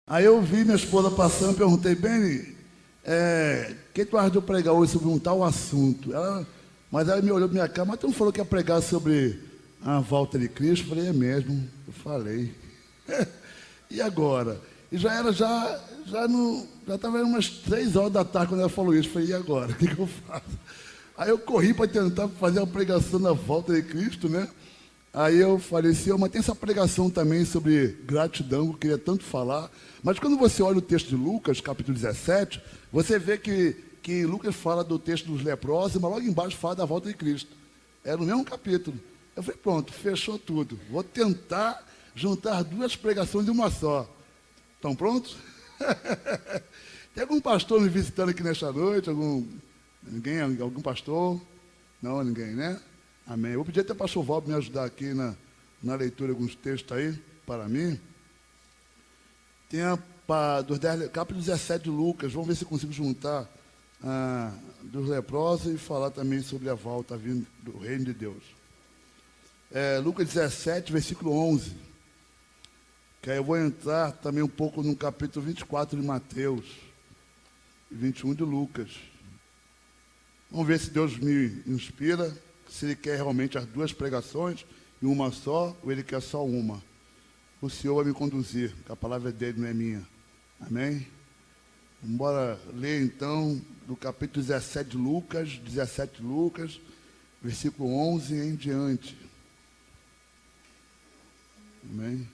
Aí eu vi minha esposa passando, perguntei, Beni, o que tu acha de eu pregar hoje sobre um tal assunto? Mas ela me olhou para minha cara, mas tu não falou que ia pregar sobre a volta de Cristo? Eu falei, é mesmo, eu falei. E agora? E já estava umas 3 horas da tarde quando ela falou isso. Eu falei, e agora? O que eu faço? Aí eu corri para tentar fazer a pregação da volta de Cristo, né? Aí eu falei, Senhor, mas tem essa pregação também sobre gratidão, que eu queria tanto falar. Mas quando você olha o texto de Lucas, capítulo 17, você vê que Lucas fala do texto dos leprosos, mas logo embaixo fala da volta de Cristo. É no mesmo capítulo. Eu falei, pronto, fechou tudo. Vou tentar juntar 2 pregações em uma só. Estão prontos? Tem algum pastor me visitando aqui nesta noite? Algum pastor? Não, ninguém, né? Amém. Eu vou pedir até para o pastor Valdo me ajudar aqui na leitura de alguns textos aí, para mim. Tem capítulo 17 de Lucas, vamos ver se eu consigo juntar dos leprosos e falar também sobre a volta vindo do reino de Deus. Lucas 17, versículo 11. Que aí eu vou entrar também um pouco no capítulo 24 de Mateus e 21 de Lucas. Vamos ver se Deus me inspira, se Ele quer realmente as 2 pregações em uma só, ou Ele quer só uma. O Senhor vai me conduzir, que a palavra é dele, não é minha. Amém? Vamos ler então do capítulo 17 de Lucas, versículo 11 em diante. Amém?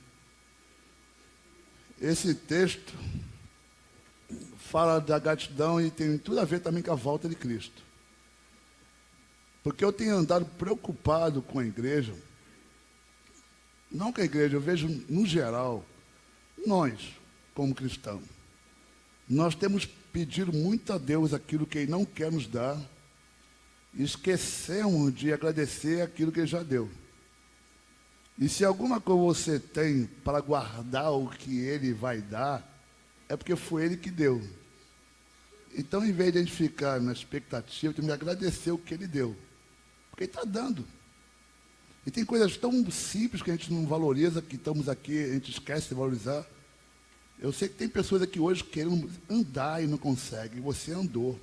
Esse texto fala da gratidão e tem tudo a ver também com a volta de Cristo. Porque eu tenho andado preocupado com a igreja, não com a igreja, eu vejo no geral, nós, como cristãos, nós temos pedido muito a Deus aquilo que Ele não quer nos dar e esquecemos de agradecer aquilo que Ele já deu. E se alguma coisa você tem para guardar o que Ele vai dar, é porque foi Ele que deu. Então, em vez de a gente ficar na expectativa, temos que agradecer o que Ele deu. Porque Ele está dando. E tem coisas tão simples que a gente não valoriza, que estamos aqui, a gente esquece de valorizar. Eu sei que tem pessoas aqui hoje querendo andar e não conseguem, e você andou.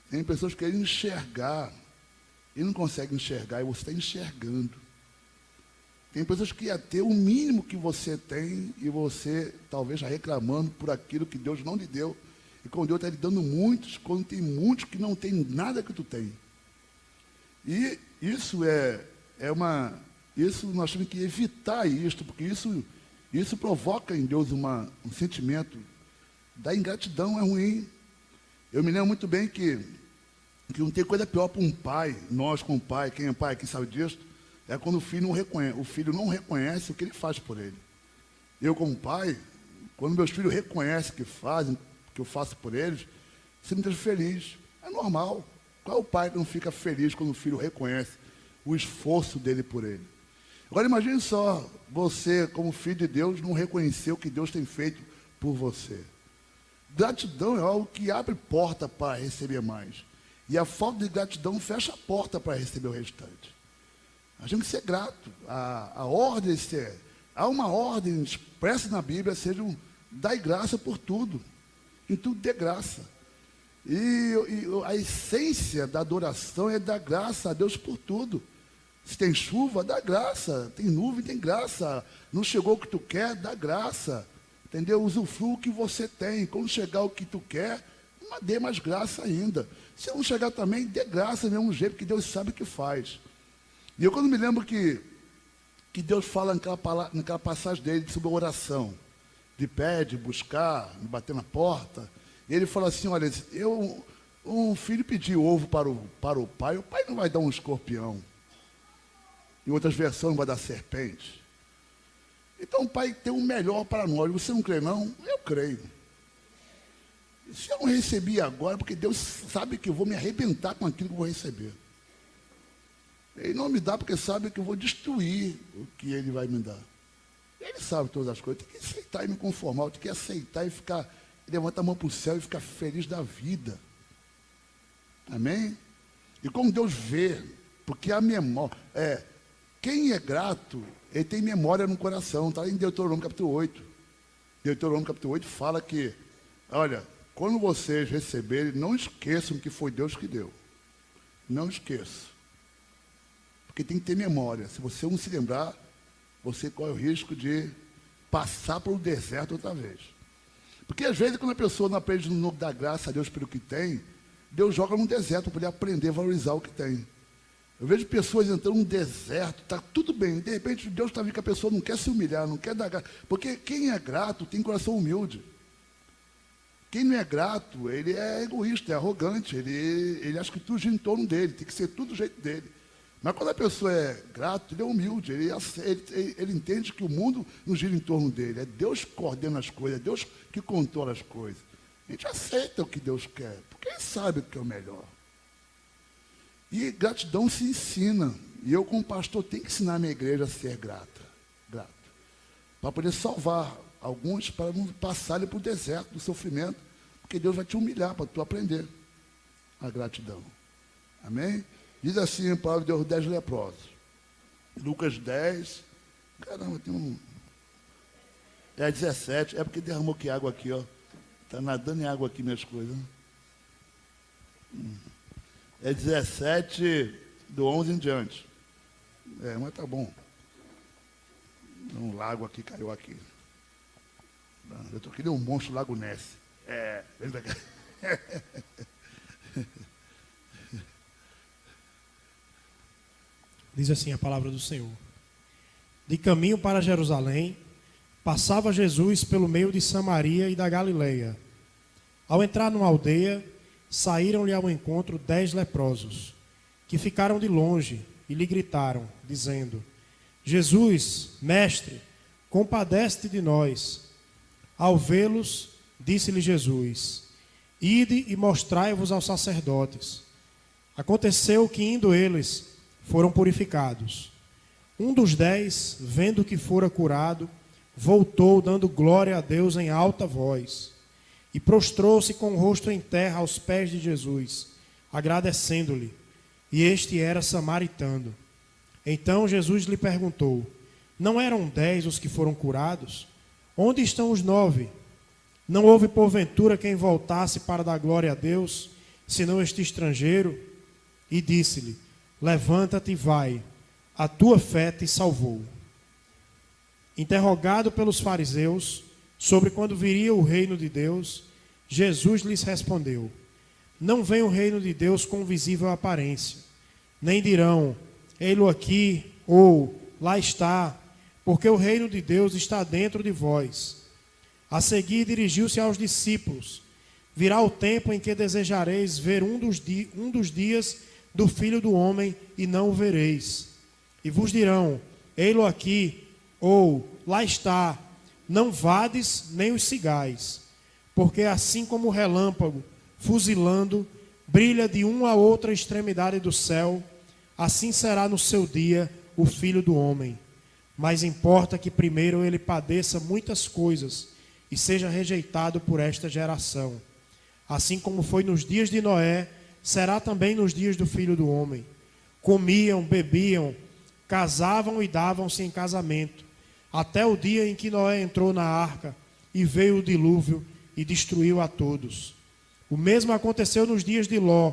Tem pessoas que querem enxergar e não conseguem enxergar, e você está enxergando. Tem pessoas que ia ter o mínimo que você tem e você talvez já reclamando por aquilo que Deus não lhe deu. E quando Deus está lhe dando muitos, quando tem muitos que não tem nada que tu tem. E isso isso nós temos que evitar isto, porque isso provoca em Deus um sentimento da ingratidão, é ruim. Eu me lembro muito bem que não tem coisa pior para um pai, nós como pai, quem é pai, quem sabe disso, é quando o filho não reconhece o que ele faz por ele. Eu como pai, quando meus filhos reconhecem que fazem, que eu faço por eles, você me deixa feliz. É normal. Qual é o pai que não fica feliz quando o filho reconhece o esforço dele por ele? Agora imagine só, você como filho de Deus não reconhecer o que Deus tem feito por você. Gratidão é algo que abre porta para receber mais. E a falta de gratidão fecha a porta para receber o restante. A gente tem que ser grato. Há uma ordem expressa na Bíblia, dai graça por tudo. Em tudo dê graça. E a essência da adoração é dar graça a Deus por tudo. Se tem chuva, dá graça. Tem nuvem, tem graça. Não chegou o que tu quer, dá graça. Entendeu? Usufrua o que você tem. Quando chegar o que tu quer, dê mais graça ainda. Se não chegar também, dê graça do mesmo jeito, que Deus sabe o que faz. E eu quando me lembro que Deus fala naquela passagem dele sobre a oração, de pé, de buscar, de bater na porta, e ele fala assim, olha, um filho pediu ovo para o pai não vai dar um escorpião. Em outras versões vai dar serpente. Então o pai tem o melhor para nós. Você não crê não? Eu creio. Se eu não recebi agora, porque Deus sabe que eu vou me arrebentar com aquilo que eu vou receber. Ele não me dá porque sabe que eu vou destruir o que Ele vai me dar. Ele sabe todas as coisas. Tem que aceitar e me conformar. Eu tenho que aceitar e levantar a mão para o céu e ficar feliz da vida. Amém? E como Deus vê, porque a memória... Quem é grato, ele tem memória no coração. Está em Deuteronômio capítulo 8. Deuteronômio capítulo 8 fala que, olha, quando vocês receberem, não esqueçam que foi Deus que deu. Não esqueçam. Porque tem que ter memória. Se você não se lembrar, você corre o risco de passar pelo deserto outra vez. Porque às vezes quando a pessoa não aprende no dar graça a Deus pelo que tem, Deus joga no deserto para poder aprender a valorizar o que tem. Eu vejo pessoas entrando num deserto, está tudo bem, de repente Deus está vendo que a pessoa não quer se humilhar, não quer dar graça. Porque quem é grato tem coração humilde. Quem não é grato, ele é egoísta, é arrogante, ele acha que tudo gira em torno dele, tem que ser tudo do jeito dele. Mas quando a pessoa é grato, ele é humilde, ele entende que o mundo não gira em torno dele, é Deus que coordena as coisas, é Deus que controla as coisas. A gente aceita o que Deus quer, porque ele sabe o que é o melhor. E gratidão se ensina. E eu, como pastor, tenho que ensinar a minha igreja a ser grato. Para poder salvar alguns, para não passarem para o deserto do sofrimento, porque Deus vai te humilhar para tu aprender a gratidão. Amém? Diz assim a palavra de Deus, 10 leprosos. Lucas 10. Caramba, tem um... É 17. É porque derramou que água aqui, ó. Está nadando em água aqui minhas coisas. É 17 do 11 em diante. Mas tá bom. Um lago aqui, caiu aqui. Eu tô querendo um monstro Lago Ness. Vem pra cá. Diz assim a palavra do Senhor. De caminho para Jerusalém, passava Jesus pelo meio de Samaria e da Galileia. Ao entrar numa aldeia, saíram-lhe ao encontro 10 leprosos, que ficaram de longe e lhe gritaram, dizendo: Jesus, mestre, compadece-te de nós. Ao vê-los, disse-lhe Jesus: Ide e mostrai-vos aos sacerdotes. Aconteceu que, indo eles, foram purificados. Um dos 10, vendo que fora curado, voltou, dando glória a Deus em alta voz, e prostrou-se com o rosto em terra aos pés de Jesus, agradecendo-lhe. E este era samaritano. Então Jesus lhe perguntou: Não eram 10 os que foram curados? Onde estão os 9? Não houve porventura quem voltasse para dar glória a Deus, senão este estrangeiro? E disse-lhe: Levanta-te e vai, a tua fé te salvou. Interrogado pelos fariseus sobre quando viria o reino de Deus, Jesus lhes respondeu: Não vem o reino de Deus com visível aparência, nem dirão, ei-lo aqui, ou lá está, porque o reino de Deus está dentro de vós. A seguir dirigiu-se aos discípulos: Virá o tempo em que desejareis ver um dos dias do Filho do Homem, e não o vereis. E vos dirão, ei-lo aqui, ou lá está, não vades nem os sigais, porque assim como o relâmpago, fuzilando, brilha de uma a outra extremidade do céu, assim será no seu dia o Filho do Homem. Mas importa que primeiro ele padeça muitas coisas e seja rejeitado por esta geração. Assim como foi nos dias de Noé, será também nos dias do Filho do Homem. Comiam, bebiam, casavam e davam-se em casamento, até o dia em que Noé entrou na arca e veio o dilúvio e destruiu a todos. O mesmo aconteceu nos dias de Ló.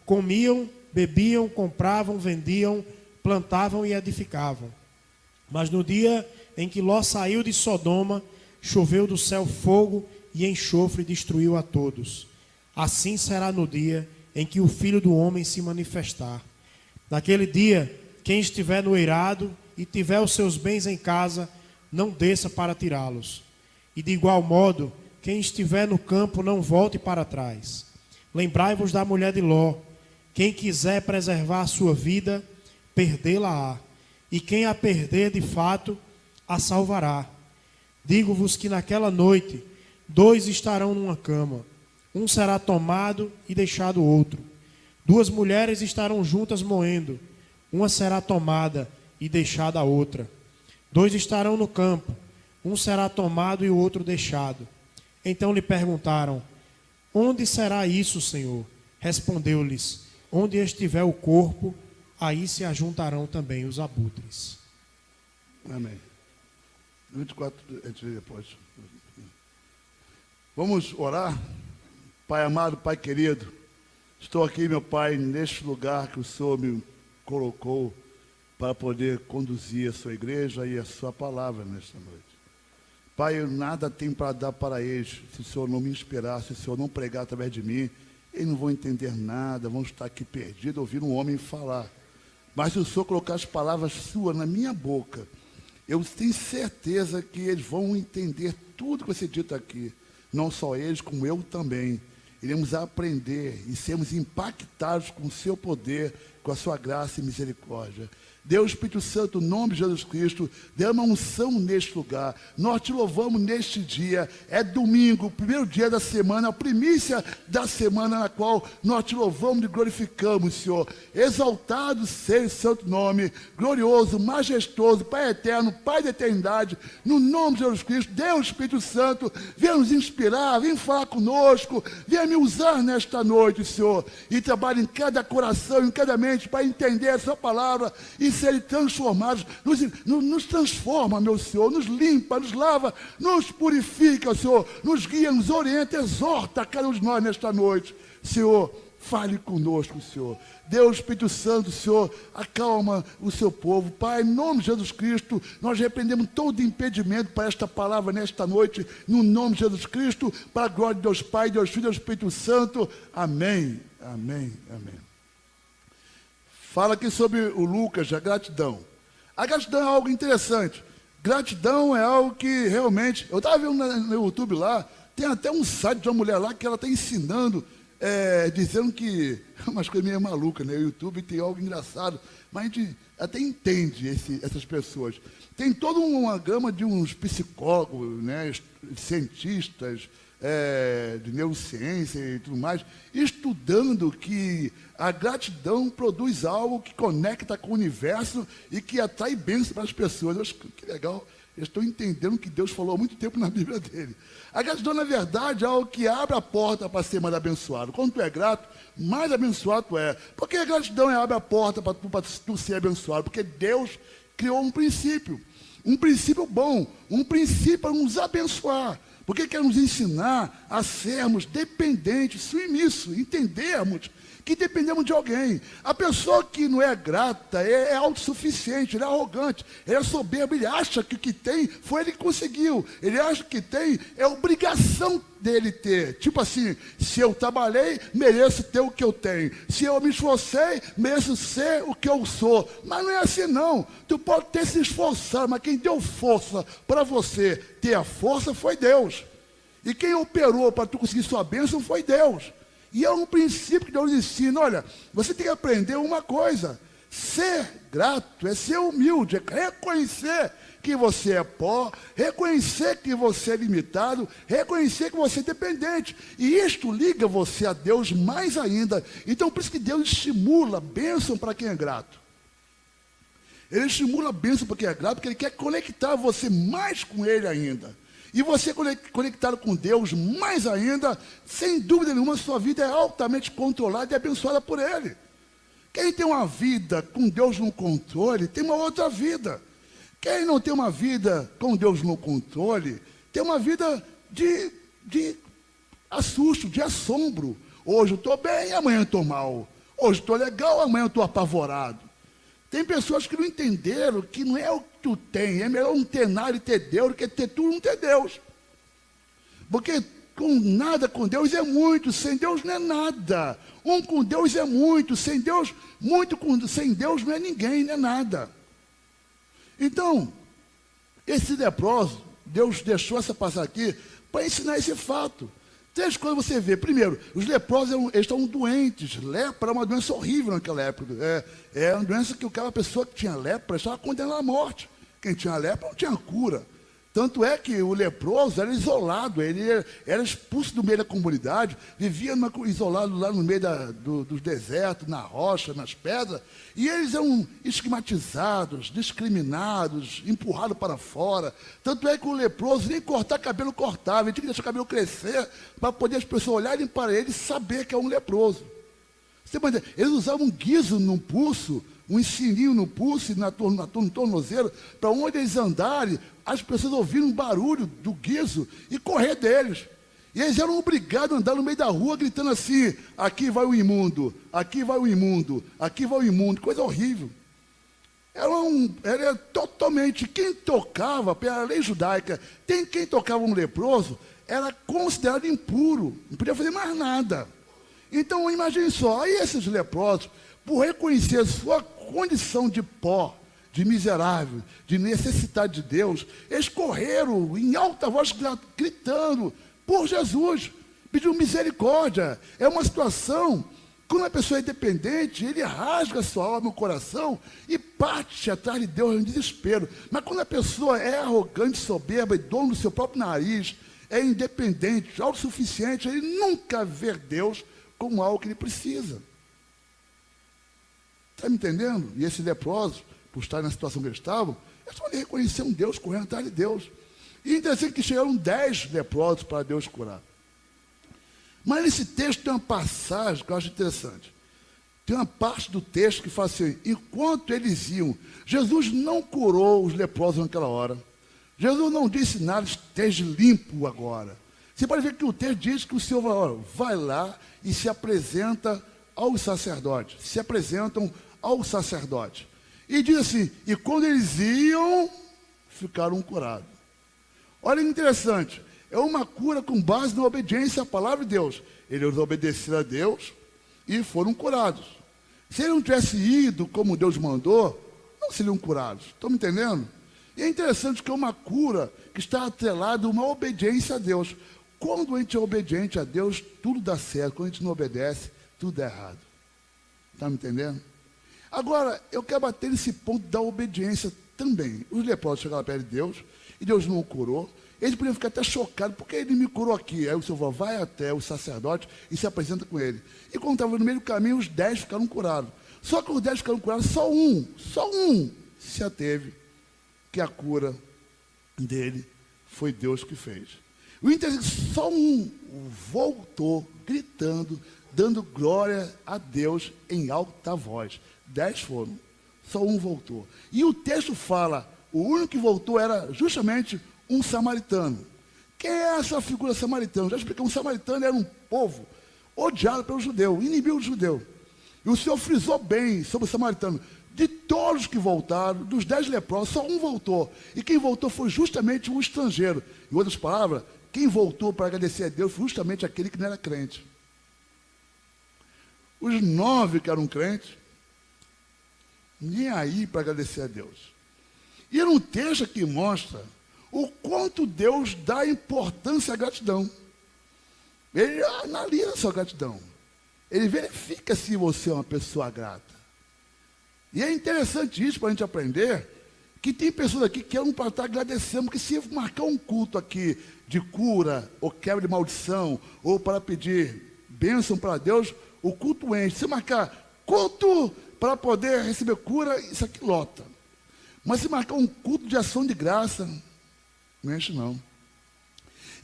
Comiam, bebiam, compravam, vendiam, plantavam e edificavam. Mas no dia em que Ló saiu de Sodoma, choveu do céu fogo e enxofre e destruiu a todos. Assim será no dia em que o Filho do Homem se manifestar. Naquele dia, quem estiver no eirado e tiver os seus bens em casa, não desça para tirá-los. E de igual modo, quem estiver no campo, não volte para trás. Lembrai-vos da mulher de Ló. Quem quiser preservar a sua vida, perdê-la-á. E quem a perder de fato, a salvará. Digo-vos que naquela noite, 2 estarão numa cama. Um será tomado e deixado outro. 2 mulheres estarão juntas moendo. Uma será tomada e deixada a outra. 2 estarão no campo. Um será tomado e o outro deixado. Então lhe perguntaram: Onde será isso, Senhor? Respondeu-lhes: Onde estiver o corpo, aí se ajuntarão também os abutres. Amém. 24, depois. Vamos orar? Pai amado, Pai querido, estou aqui, meu Pai, neste lugar que o Senhor me colocou para poder conduzir a sua igreja e a sua palavra nesta noite. Pai, eu nada tenho para dar para eles, se o Senhor não me inspirar, se o Senhor não pregar através de mim, eles não vão entender nada, vão estar aqui perdidos, ouvindo um homem falar. Mas se o Senhor colocar as palavras suas na minha boca, eu tenho certeza que eles vão entender tudo que vai ser dito aqui. Não só eles, como eu também. Iremos aprender e sermos impactados com o seu poder, com a sua graça e misericórdia. Deus, Espírito Santo, em nome de Jesus Cristo, dê uma unção neste lugar. Nós te louvamos neste dia. É domingo, o primeiro dia da semana, a primícia da semana na qual nós te louvamos e glorificamos, Senhor. Exaltado seja o santo nome, glorioso, majestoso, Pai eterno, Pai da eternidade. No nome de Jesus Cristo, Deus, Espírito Santo, venha nos inspirar, venha falar conosco, venha me usar nesta noite, Senhor. E trabalhe em cada coração, em cada mente, para entender a sua palavra e serem transformados, nos transforma, meu Senhor, nos limpa, nos lava, nos purifica, Senhor, nos guia, nos orienta, exorta a cada um de nós nesta noite. Senhor, fale conosco, Senhor. Deus, Espírito Santo, Senhor, acalma o seu povo. Pai, em nome de Jesus Cristo, nós repreendemos todo impedimento para esta palavra nesta noite, no nome de Jesus Cristo, para a glória de Deus Pai, Deus Filho, Deus Espírito Santo. Amém, amém, amém. Fala aqui sobre o Lucas, a gratidão. A gratidão é algo interessante. Gratidão é algo que realmente... Eu estava vendo no YouTube lá, tem até um site de uma mulher lá que ela está ensinando, dizendo que... umas coisas meio malucas, né? O YouTube tem algo engraçado, mas a gente até entende essas pessoas. Tem toda uma gama de uns psicólogos, né? Cientistas, de neurociência e tudo mais, estudando que a gratidão produz algo que conecta com o universo e que atrai bênção para as pessoas. Eu acho que legal, eu estou entendendo que Deus falou há muito tempo na Bíblia dele. A gratidão, na verdade, é algo que abre a porta para ser mais abençoado. Quando tu é grato, mais abençoado tu é. Porque a gratidão abre a porta para tu ser abençoado, porque Deus criou um princípio bom, um princípio para nos abençoar. Porque quer nos ensinar a sermos dependentes, submissos, entendermos que dependemos de alguém. A pessoa que não é grata é autossuficiente, ele é arrogante, ele é soberbo, ele acha que o que tem foi ele que conseguiu. Ele acha que tem, é obrigação dele ter. Tipo assim, se eu trabalhei, mereço ter o que eu tenho. Se eu me esforcei, mereço ser o que eu sou. Mas não é assim não. Tu pode ter se esforçado, mas quem deu força para você ter a força foi Deus. E quem operou para tu conseguir sua bênção foi Deus. E é um princípio que Deus ensina. Olha, você tem que aprender uma coisa. Ser grato é ser humilde, é reconhecer que você é pó, reconhecer que você é limitado, reconhecer que você é dependente. E isto liga você a Deus mais ainda. Então, por isso que Deus estimula a bênção para quem é grato. Ele estimula a bênção para quem é grato, porque Ele quer conectar você mais com Ele ainda. E você conectado com Deus mais ainda, sem dúvida nenhuma, sua vida é altamente controlada e abençoada por Ele. Quem tem uma vida com Deus no controle, tem uma outra vida. Quem não tem uma vida com Deus no controle, tem uma vida de assusto, de assombro. Hoje eu estou bem, amanhã eu estou mal. Hoje eu estou legal, amanhã eu estou apavorado. Tem pessoas que não entenderam que não é o que tu tem, é melhor não ter nada e ter Deus do que ter tudo e não ter Deus. Porque com nada com Deus é muito, sem Deus não é nada. Um com Deus é muito, sem Deus, sem Deus não é ninguém, não é nada. Então, esse leproso, Deus deixou essa passagem aqui para ensinar esse fato. Três coisas você vê. Primeiro, os leprosos eles estavam doentes. Lepra é uma doença horrível naquela época. É uma doença que aquela pessoa que tinha lepra estava condenada à morte. Quem tinha lepra não tinha cura. Tanto é que o leproso era isolado, ele era expulso do meio da comunidade, vivia isolado lá no meio dos desertos, na rocha, nas pedras, e eles eram estigmatizados, discriminados, empurrados para fora. Tanto é que o leproso nem cortar cabelo cortava, ele tinha que deixar o cabelo crescer para poder as pessoas olharem para ele e saber que é um leproso. Eles usavam um guiso no pulso, um ensininho no pulso, no tornozelo, para onde eles andarem, as pessoas ouviram um barulho do guiso e correr deles. E eles eram obrigados a andar no meio da rua gritando assim: aqui vai o imundo, aqui vai o imundo, aqui vai o imundo. Coisa horrível. Era totalmente, quem tocava, pela lei judaica, quem tocava um leproso, era considerado impuro, não podia fazer mais nada. Então, imagine só, aí esses leprosos, por reconhecer sua condição de pó, de miserável, de necessidade de Deus, eles correram em alta voz, gritando por Jesus, pedindo misericórdia. É uma situação, quando a pessoa é dependente, ele rasga a sua alma, o coração, e parte atrás de Deus em desespero. Mas quando a pessoa é arrogante, soberba e dono do seu próprio nariz, é independente, autossuficiente, ele nunca vê Deus como algo que ele precisa. Está me entendendo? E esses leprosos, por estar na situação que eles estavam, eles só reconheceram um Deus, correndo atrás de Deus. E interessante que chegaram 10 leprosos para Deus curar. Mas nesse texto tem uma passagem que eu acho interessante. Tem uma parte do texto que fala assim: enquanto eles iam, Jesus não curou os leprosos naquela hora. Jesus não disse nada, esteja limpo agora. Você pode ver que o texto diz que o Senhor vai lá e se apresenta aos sacerdotes. Se apresentam ao sacerdote. E diz assim: e quando eles iam, ficaram curados. Olha que interessante. É uma cura com base na obediência à palavra de Deus. Eles obedeceram a Deus e foram curados. Se eles não tivessem ido como Deus mandou, não seriam curados. Estão me entendendo? E é interessante que é uma cura que está atrelada a uma obediência a Deus. Quando a gente é obediente a Deus, tudo dá certo. Quando a gente não obedece, tudo dá errado. Está me entendendo? Agora, eu quero bater nesse ponto da obediência também. Os leprosos chegaram perto de Deus e Deus não o curou. Eles podiam ficar até chocados, porque ele me curou aqui. Aí o Senhor vai até o sacerdote e se apresenta com ele. E quando estava no meio do caminho, os 10 ficaram curados. Só que os 10 ficaram curados, só um se ateve, que a cura dele foi Deus que fez. O interessante, só um voltou, gritando, dando glória a Deus em alta voz. 10 foram, só um voltou. E o texto fala, o único que voltou era justamente um samaritano. Quem é essa figura samaritana? Já expliquei, um samaritano era um povo odiado pelo judeu, inimigo do judeu. E o Senhor frisou bem sobre o samaritano. De todos que voltaram, dos 10 leprosos, só um voltou. E quem voltou foi justamente um estrangeiro. Em outras palavras, quem voltou para agradecer a Deus foi justamente aquele que não era crente. Os 9 que eram crentes, nem aí para agradecer a Deus. E era um texto que mostra o quanto Deus dá importância à gratidão. Ele analisa a sua gratidão. Ele verifica se você é uma pessoa grata. E é interessante isso para a gente aprender, que tem pessoas aqui que querem para estar agradecendo, porque se marcar um culto aqui de cura, ou quebra de maldição, ou para pedir bênção para Deus, o culto enche. Se marcar culto para poder receber cura, isso aqui lota. Mas se marcar um culto de ação de graça, não enche não.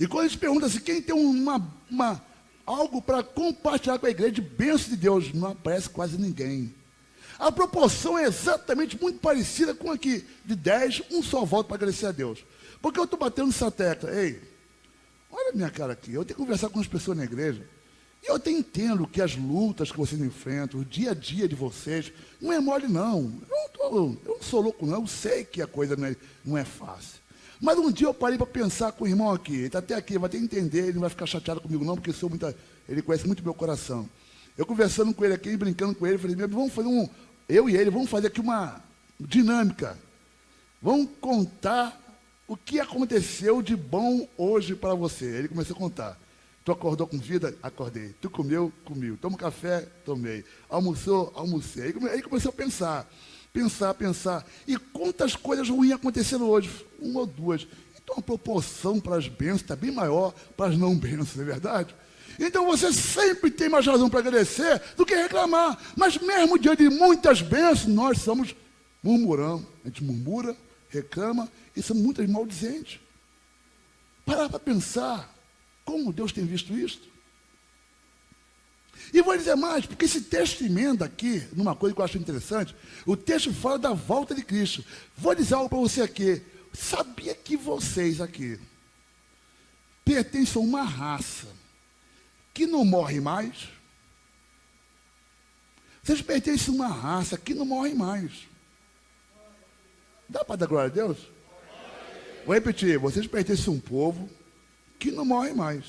E quando a gente pergunta assim, quem tem algo para compartilhar com a igreja de bênção de Deus, não aparece quase ninguém. A proporção é exatamente muito parecida com aqui. De 10, um só volta para agradecer a Deus. Porque eu estou batendo nessa tecla. Ei, olha a minha cara aqui. Eu tenho que conversar com as pessoas na igreja. E eu até entendo que as lutas que vocês enfrentam, o dia a dia de vocês, não é mole não. Eu não sou louco não. Eu sei que a coisa não é fácil. Mas um dia eu parei para pensar com o irmão aqui. Ele está até aqui, vai ter que entender. Ele não vai ficar chateado comigo não, porque ele conhece muito meu coração. Eu conversando com ele aqui, brincando com ele, falei, vamos fazer eu e ele, vamos fazer aqui uma dinâmica. Vamos contar o que aconteceu de bom hoje para você. Ele começou a contar. Tu acordou com vida? Acordei. Tu comeu? Comi. Tomou café? Tomei. Almoçou? Almocei. Aí começou a pensar. E quantas coisas ruins aconteceram hoje? 1 ou 2. Então a proporção para as bênçãos está bem maior para as não bênçãos, não é verdade? Então você sempre tem mais razão para agradecer do que reclamar. Mas mesmo diante de muitas bênçãos, nós somos murmurando. A gente murmura, reclama e somos muitas maldizentes. Parar para pensar como Deus tem visto isso. E vou dizer mais, porque esse texto emenda aqui, numa coisa que eu acho interessante, o texto fala da volta de Cristo. Vou dizer algo para você aqui. Sabia que vocês aqui, pertencem a uma raça que não morre mais. Vocês pertencem a uma raça que não morre mais. Dá para dar glória a Deus? Vou repetir, vocês pertencem a um povo que não morre mais.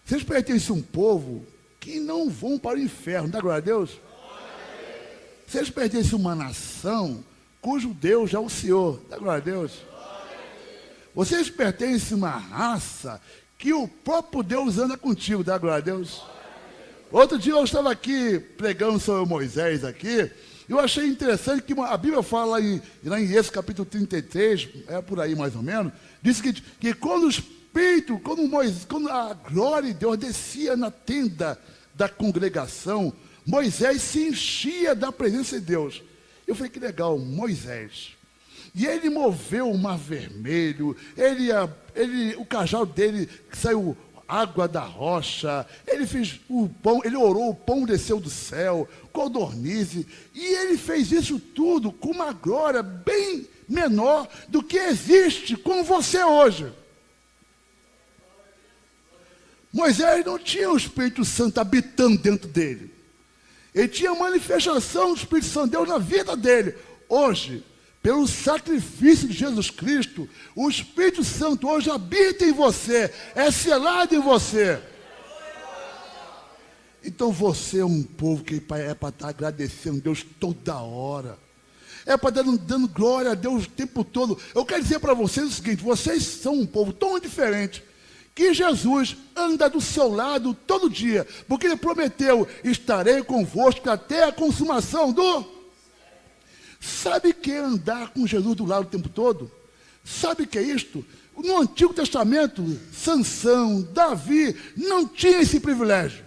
Vocês pertencem a um povo que não vão para o inferno. Dá glória a Deus? Vocês pertencem a uma nação cujo Deus é o Senhor. Dá glória a Deus? Vocês pertencem a uma raça que o próprio Deus anda contigo. Dá glória a Deus? Outro dia eu estava aqui pregando sobre Moisés aqui. Eu achei interessante que a Bíblia fala lá em Êxodo capítulo 33, é por aí mais ou menos, diz que quando o Espírito, quando a glória de Deus descia na tenda da congregação, Moisés se enchia da presença de Deus. Eu falei, que legal, Moisés. E ele moveu o mar vermelho, o cajado dele saiu água da rocha, ele fez o pão, ele orou, o pão desceu do céu, codornize, e ele fez isso tudo com uma glória bem menor do que existe com você hoje. Moisés não tinha o Espírito Santo habitando dentro dele. Ele tinha a manifestação do Espírito Santo de Deus na vida dele. Hoje, pelo sacrifício de Jesus Cristo, o Espírito Santo hoje habita em você, é selado em você. Então você é um povo que é para estar agradecendo a Deus toda hora. É para estar dando glória a Deus o tempo todo. Eu quero dizer para vocês o seguinte, vocês são um povo tão diferente, que Jesus anda do seu lado todo dia, porque Ele prometeu, estarei convosco até a consumação do... Sabe o que é andar com Jesus do lado o tempo todo? Sabe o que é isto? No Antigo Testamento, Sansão, Davi, não tinha esse privilégio.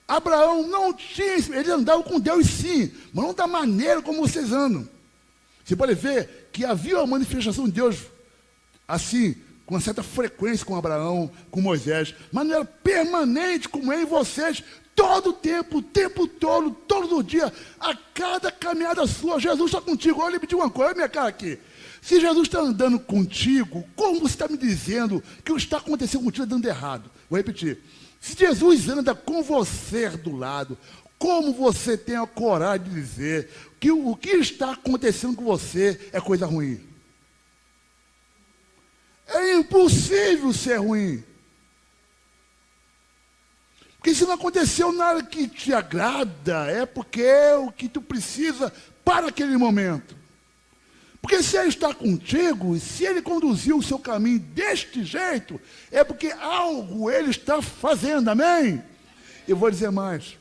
Abraão não tinha esse, ele andava com Deus sim, mas não da maneira como vocês andam. Você pode ver que havia uma manifestação de Deus assim, com uma certa frequência com Abraão, com Moisés, mas não era permanente como é em vocês, todo o tempo todo, todo dia, a cada caminhada sua, Jesus está contigo. Olha, me diga uma coisa, olha minha cara aqui. Se Jesus está andando contigo, como você está me dizendo que o que está acontecendo contigo está dando errado? Vou repetir. Se Jesus anda com você do lado, como você tem a coragem de dizer que o que está acontecendo com você é coisa ruim? É impossível ser ruim. Porque se não aconteceu nada que te agrada, é porque é o que tu precisa para aquele momento. Porque se Ele está contigo, se Ele conduziu o seu caminho deste jeito, é porque algo Ele está fazendo, amém? Eu vou dizer mais.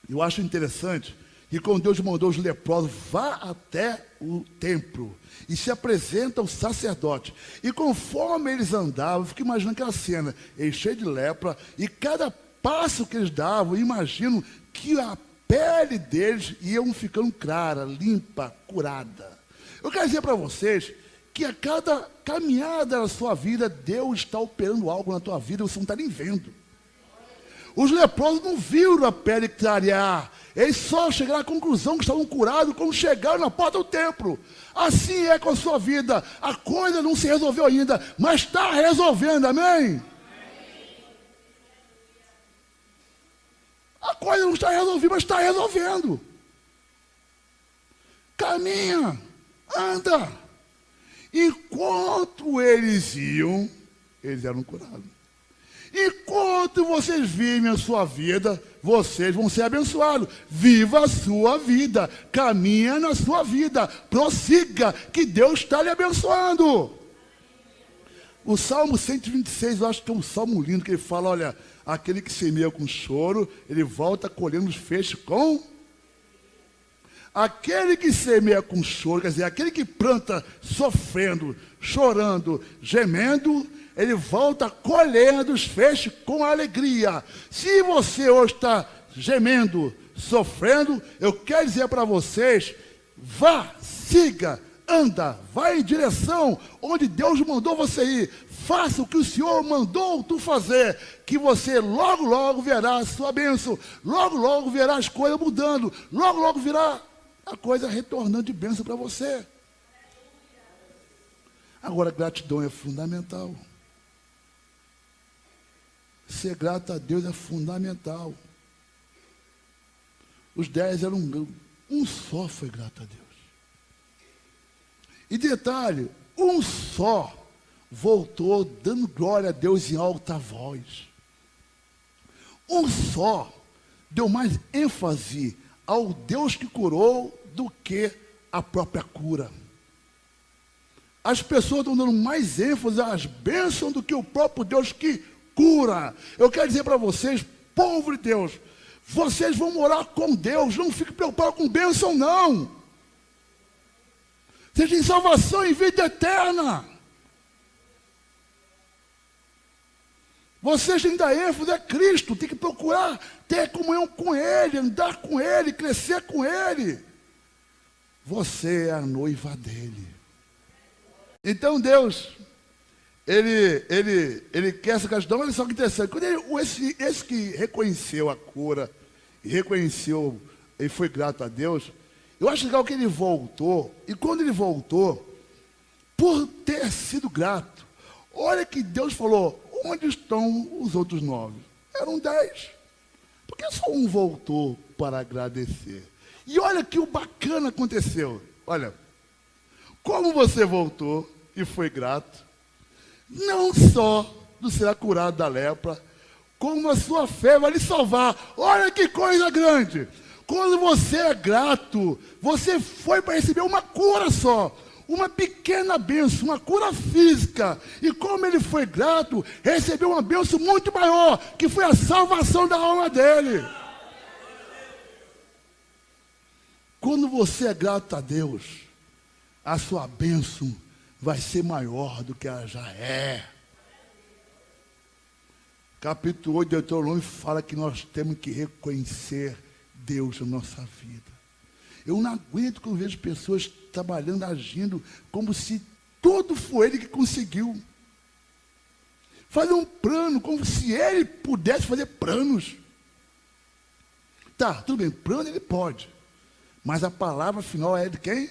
Eu acho interessante que quando Deus mandou os leprosos, vá até o templo e se apresenta ao sacerdote. E conforme eles andavam, eu fico imaginando aquela cena, eles cheios de lepra, e cada passo que eles davam, eu imagino que a pele deles ia ficando clara, limpa, curada. Eu quero dizer para vocês que a cada caminhada da sua vida, Deus está operando algo na tua vida, você não está nem vendo. Os leprosos não viram a pele clarear, eles só chegaram à conclusão que estavam curados quando chegaram na porta do templo. Assim é com a sua vida, a coisa não se resolveu ainda, mas está resolvendo, amém? A coisa não está resolvida, mas está resolvendo. Caminha, anda. Enquanto eles iam, eles eram curados. Enquanto vocês vivem a sua vida, vocês vão ser abençoados. Viva a sua vida, caminha na sua vida, prossiga, que Deus está lhe abençoando. O Salmo 126, eu acho que é um salmo lindo, que ele fala, olha, aquele que semeia com choro, ele volta colhendo os feixes com... Aquele que semeia com choro, quer dizer, aquele que planta sofrendo, chorando, gemendo, ele volta colhendo os feixes com alegria. Se você hoje está gemendo, sofrendo, eu quero dizer para vocês, vá, siga, anda, vá em direção onde Deus mandou você ir. Faça o que o Senhor mandou tu fazer, que você logo, logo verá a sua bênção. Logo, logo verá as coisas mudando. Logo, logo verá a coisa retornando de bênção para você. Agora, gratidão é fundamental. Ser grato a Deus é fundamental. Os 10 eram um só foi grato a Deus. E detalhe, um só voltou dando glória a Deus em alta voz. Um só deu mais ênfase ao Deus que curou do que a própria cura. As pessoas estão dando mais ênfase às bênçãos do que o próprio Deus que cura. Eu quero dizer para vocês, povo de Deus, vocês vão morar com Deus, não fiquem preocupados com bênção, não. Vocês têm salvação e vida eterna. Vocês têm que dar ênfase a Cristo, tem que procurar ter comunhão com Ele, andar com Ele, crescer com Ele. Você é a noiva dEle. Então Deus, Ele quer essa gratidão, olha só que interessante. Quando esse que reconheceu a cura, e reconheceu, ele foi grato a Deus, eu acho legal que ele voltou, e quando ele voltou, por ter sido grato, olha que Deus falou, onde estão os outros 9? Eram 10. Por que só um voltou para agradecer? E olha que o bacana aconteceu. Olha, como você voltou e foi grato, não só não será curado da lepra, como a sua fé vai lhe salvar. Olha que coisa grande. Quando você é grato, você foi para receber uma cura só. Uma pequena bênção, uma cura física. E como ele foi grato, recebeu uma bênção muito maior, que foi a salvação da alma dele. Quando você é grato a Deus, a sua bênção vai ser maior do que ela já é. Capítulo 8 de Deuteronômio fala que nós temos que reconhecer Deus na nossa vida. Eu não aguento quando vejo pessoas trabalhando, agindo, como se tudo foi ele que conseguiu. Fazer um plano, como se ele pudesse fazer planos. Tá, tudo bem, plano ele pode. Mas a palavra final é de quem?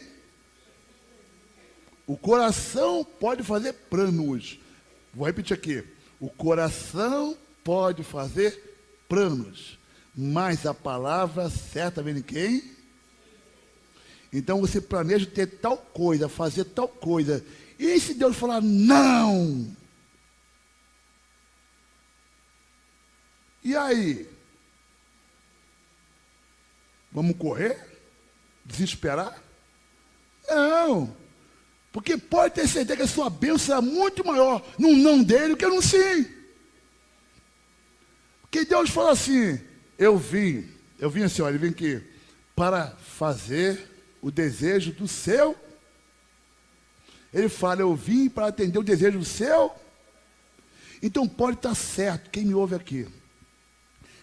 O coração pode fazer planos. Vou repetir aqui. O coração pode fazer planos. Mas a palavra certa vem de quem? Então você planeja ter tal coisa, fazer tal coisa. E se Deus falar não? E aí? Vamos correr? Desesperar? Não. Porque pode ter certeza que a sua bênção será muito maior num não dele do que num sim. Porque Deus fala assim, eu vim assim, olha, ele vem aqui, para fazer o desejo do seu. Ele fala, eu vim para atender o desejo do seu. Então pode estar certo, quem me ouve aqui,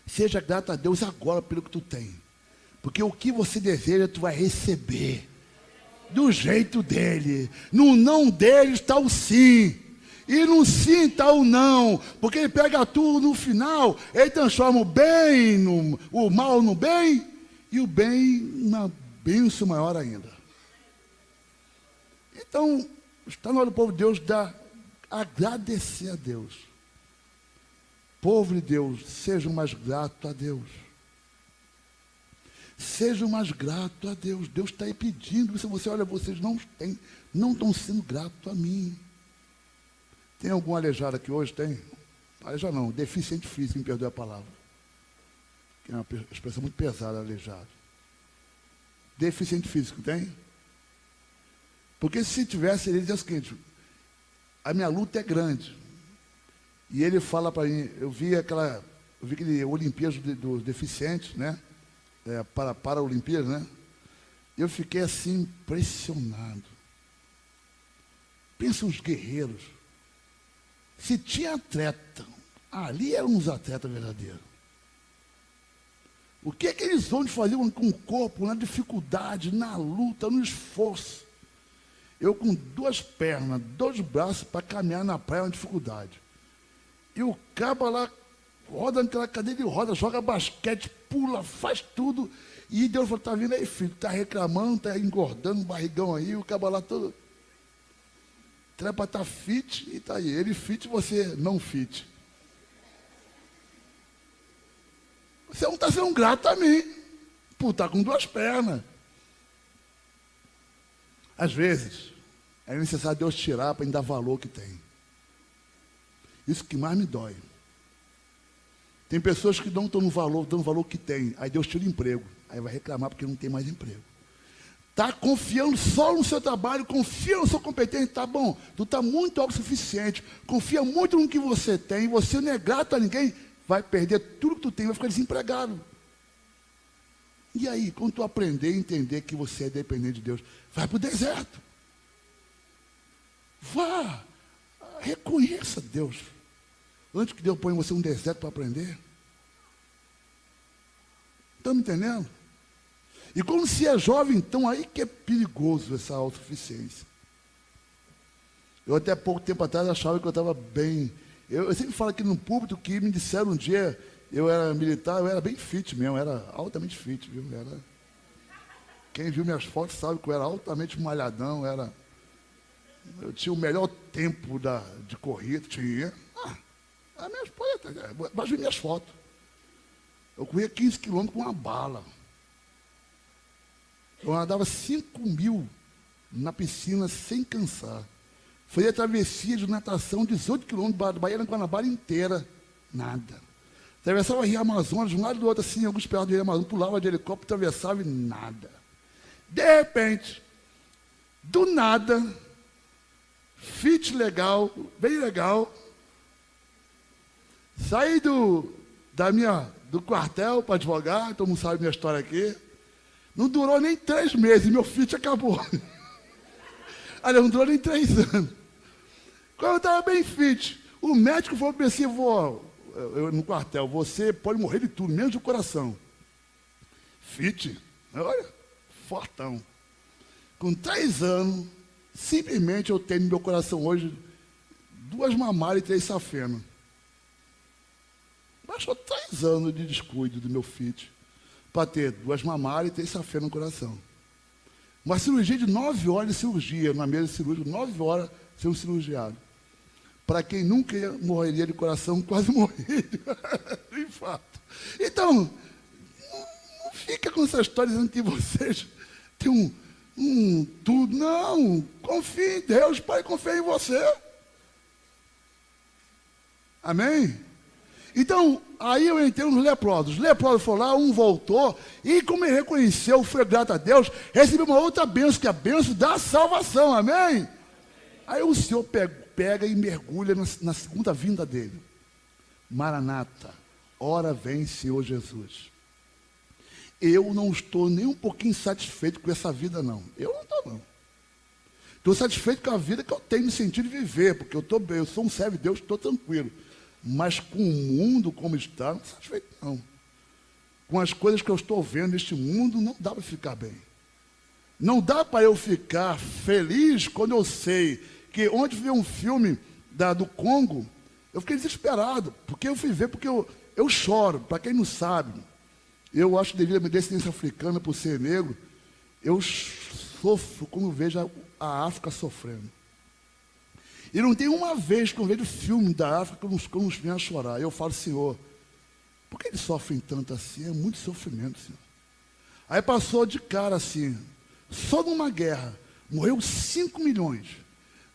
seja grato a Deus agora pelo que tu tem. Porque o que você deseja, tu vai receber. Do jeito dele. No não dele está o sim. E no sim está o não. Porque ele pega tudo no final, ele transforma o bem, o mal no bem, e o bem na bênção maior ainda. Então, está na hora do povo de Deus agradecer a Deus. Povo de Deus, sejam mais gratos a Deus. Sejam mais gratos a Deus. Deus está aí pedindo. Se você olha, vocês não estão sendo gratos a mim. Tem algum aleijado aqui hoje? Tem? Aleijado não, deficiente físico, me perdoe a palavra. Que é uma expressão muito pesada, aleijado. Deficiente físico, tem? Porque se tivesse, ele dizia o seguinte, a minha luta é grande. E ele fala para mim, eu vi aquele Olimpíadas dos deficientes, né? Para a Olimpíada, né? Eu fiquei assim impressionado. Pensa uns guerreiros. Se tinha atleta, ali eram uns atletas verdadeiros. O que eles homens faziam com o corpo, na dificuldade, na luta, no esforço? Eu com 2 pernas, 2 braços para caminhar na praia na dificuldade. E o cabo lá roda naquela cadeira de roda, joga basquete, pula, faz tudo. E Deus falou, está vindo aí, filho, está reclamando, está engordando, barrigão aí, o cabo lá todo. Era para estar fit e está aí. Ele fit, você não fit. Você não está sendo grato a mim, por estar com duas pernas. Às vezes, é necessário Deus tirar para ainda dar valor que tem. Isso que mais me dói. Tem pessoas que não estão no valor, dando o valor que tem. Aí Deus tira o emprego. Aí vai reclamar porque não tem mais emprego. Está confiando só no seu trabalho, confia na sua competência, tá bom, tu está muito autossuficiente, confia muito no que você tem, você não é grato a ninguém, vai perder tudo que tu tem, vai ficar desempregado. E aí, quando tu aprender e entender que você é dependente de Deus, vai para o deserto. Vá, reconheça Deus. Antes que Deus ponha você um deserto para aprender. Estão me entendendo? E quando se é jovem, então aí que é perigoso essa autossuficiência. Eu até pouco tempo atrás achava que eu estava bem. Eu sempre falo aqui no púlpito que me disseram um dia, eu era militar, eu era bem fit mesmo, eu era altamente fit, viu? Quem viu minhas fotos sabe que eu era altamente malhadão, eu tinha o melhor tempo de corrida, tinha. A minha esposa, mas vi minhas fotos. Eu corria 15 quilômetros com uma bala. Eu andava 5.000 na piscina sem cansar. Fazia travessia de natação, 18 quilômetros, da Baía da Guanabara inteira, nada. Atravessava a Rio Amazonas, de um lado do outro, assim, alguns pedaços do Rio Amazonas, pulava de helicóptero, atravessava e nada. De repente, do nada, fit legal, bem legal, saí do quartel para advogar, todo mundo sabe minha história aqui. Não durou nem 3 meses, meu fit acabou. Aliás, não durou nem 3 anos. Quando eu estava bem fit, o médico falou para mim assim, eu no quartel, você pode morrer de tudo, menos do coração. Fit, olha, fortão. Com 3 anos, simplesmente eu tenho no meu coração hoje 2 mamárias e 3 safenas. Baixou 3 anos de descuido do meu fit para ter 2 mamárias e 3 safenas no coração. Uma cirurgia de 9 horas de cirurgia, na mesa cirúrgica, 9 horas sendo cirurgiado. Para quem nunca morreria de coração, quase morri de infarto. Então, não fica com essa história dizendo que vocês têm tudo. Não, confie em Deus, Pai, confia em você. Amém? Então, aí eu entrei nos leprosos. Os leprosos foram lá, um voltou, e como ele reconheceu, foi grato a Deus, recebeu uma outra bênção, que é a bênção da salvação, amém? Aí o Senhor pega e mergulha na segunda vinda dele. Maranata, ora vem, Senhor Jesus. Eu não estou nem um pouquinho satisfeito com essa vida, não. Eu não estou, não. Estou satisfeito com a vida que eu tenho no sentido de viver, porque eu sou um servo de Deus, estou tranquilo. Mas com o mundo como está, não estou satisfeito, não. Com as coisas que eu estou vendo neste mundo, não dá para ficar bem. Não dá para eu ficar feliz quando eu sei que ontem vi um filme do Congo, eu fiquei desesperado, porque eu fui ver, porque eu choro. Para quem não sabe, eu acho que devido à minha descendência africana, por ser negro, eu sofro quando vejo a África sofrendo. E não tem uma vez que eu vejo filme da África que eu não venho a chorar. Eu falo, Senhor, por que eles sofrem tanto assim? É muito sofrimento, Senhor. Aí passou de cara assim, só numa guerra, morreu 5 milhões.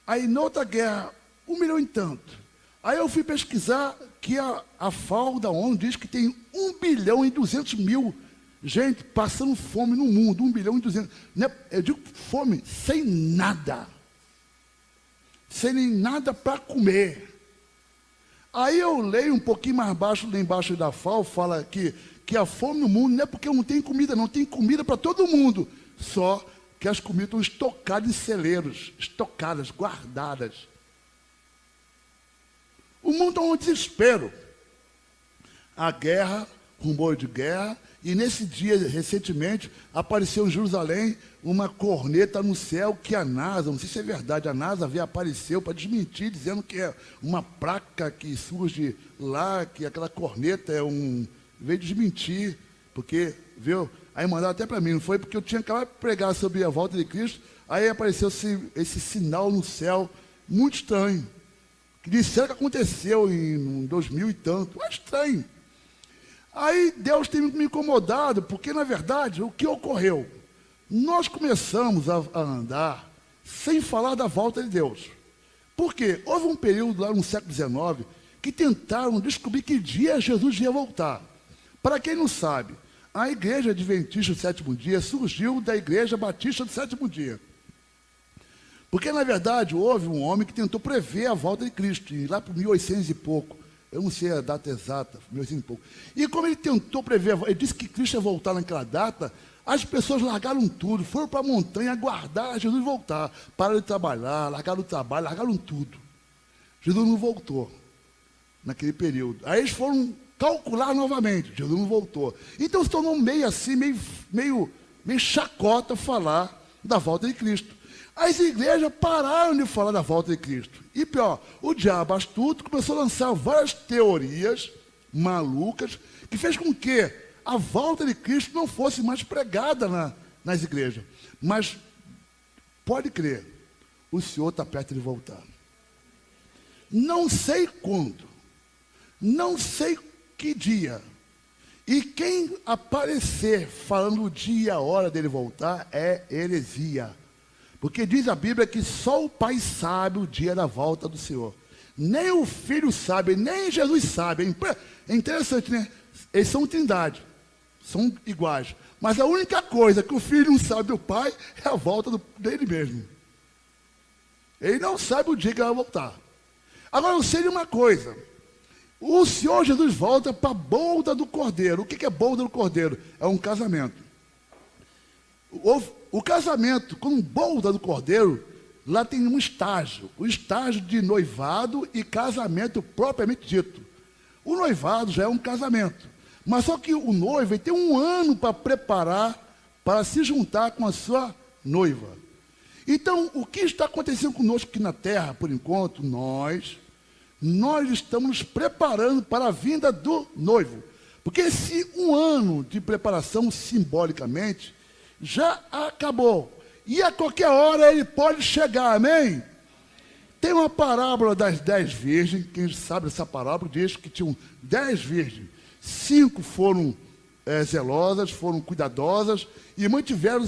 Aí na outra guerra, 1 milhão e tanto. Aí eu fui pesquisar que a FAO da ONU diz que tem 1 bilhão e 200 mil gente passando fome no mundo. 1 bilhão e 200. Eu digo fome sem nada. Sem nem nada para comer. Aí eu leio um pouquinho mais baixo, lá embaixo da FAO, fala que a fome no mundo não é porque não tem comida, não tem comida para todo mundo. Só que as comidas estão estocadas em celeiros, estocadas, guardadas. O mundo está um desespero. A guerra, rumor de guerra, e nesse dia, recentemente, apareceu em Jerusalém uma corneta no céu que a NASA, não sei se é verdade, a NASA apareceu para desmentir, dizendo que é uma placa que surge lá, que aquela corneta veio desmentir, porque, viu? Aí mandaram até para mim, não foi? Porque eu tinha acabado de pregar sobre a volta de Cristo, aí apareceu esse sinal no céu, muito estranho. Que disseram que aconteceu em 2000 e tanto. É estranho. Aí Deus tem me incomodado, porque, na verdade, o que ocorreu? Nós começamos a andar sem falar da volta de Deus. Por quê? Houve um período lá no século XIX que tentaram descobrir que dia Jesus ia voltar. Para quem não sabe, a Igreja Adventista do Sétimo Dia surgiu da Igreja Batista do Sétimo Dia. Porque, na verdade, houve um homem que tentou prever a volta de Cristo, e lá por 1800 e pouco, eu não sei a data exata, 1800 e pouco. E como ele tentou prever, ele disse que Cristo ia voltar naquela data, as pessoas largaram tudo, foram para a montanha aguardar Jesus voltar. Pararam de trabalhar, largaram o trabalho, largaram tudo. Jesus não voltou naquele período. Aí eles foram calcular novamente, Jesus não voltou. Então se tornou meio assim, meio chacota falar da volta de Cristo. As igrejas pararam de falar da volta de Cristo. E pior, o diabo astuto começou a lançar várias teorias malucas que fez com que a volta de Cristo não fosse mais pregada nas igrejas. Mas, pode crer, o Senhor está perto de voltar. Não sei quando, não sei que dia. E quem aparecer falando o dia e a hora dele voltar é heresia. Porque diz a Bíblia que só o Pai sabe o dia da volta do Senhor. Nem o Filho sabe, nem Jesus sabe. É interessante, né? Eles são trindade, são iguais. Mas a única coisa que o Filho não sabe do Pai é a volta dele mesmo. Ele não sabe o dia que ele vai voltar. Agora, eu sei de uma coisa. O Senhor Jesus volta para a boda do Cordeiro. O que é boda do Cordeiro? É um casamento. O casamento com boda do Cordeiro, lá tem um estágio. O estágio de noivado e casamento propriamente dito. O noivado já é um casamento. Mas só que o noivo tem um ano para preparar, para se juntar com a sua noiva. Então, o que está acontecendo conosco aqui na terra, por enquanto, nós estamos nos preparando para a vinda do noivo. Porque esse um ano de preparação, simbolicamente, já acabou. E a qualquer hora ele pode chegar, amém? Tem uma parábola das 10 virgens, quem sabe essa parábola, diz que tinham 10 virgens. 5 foram zelosas, foram cuidadosas e mantiveram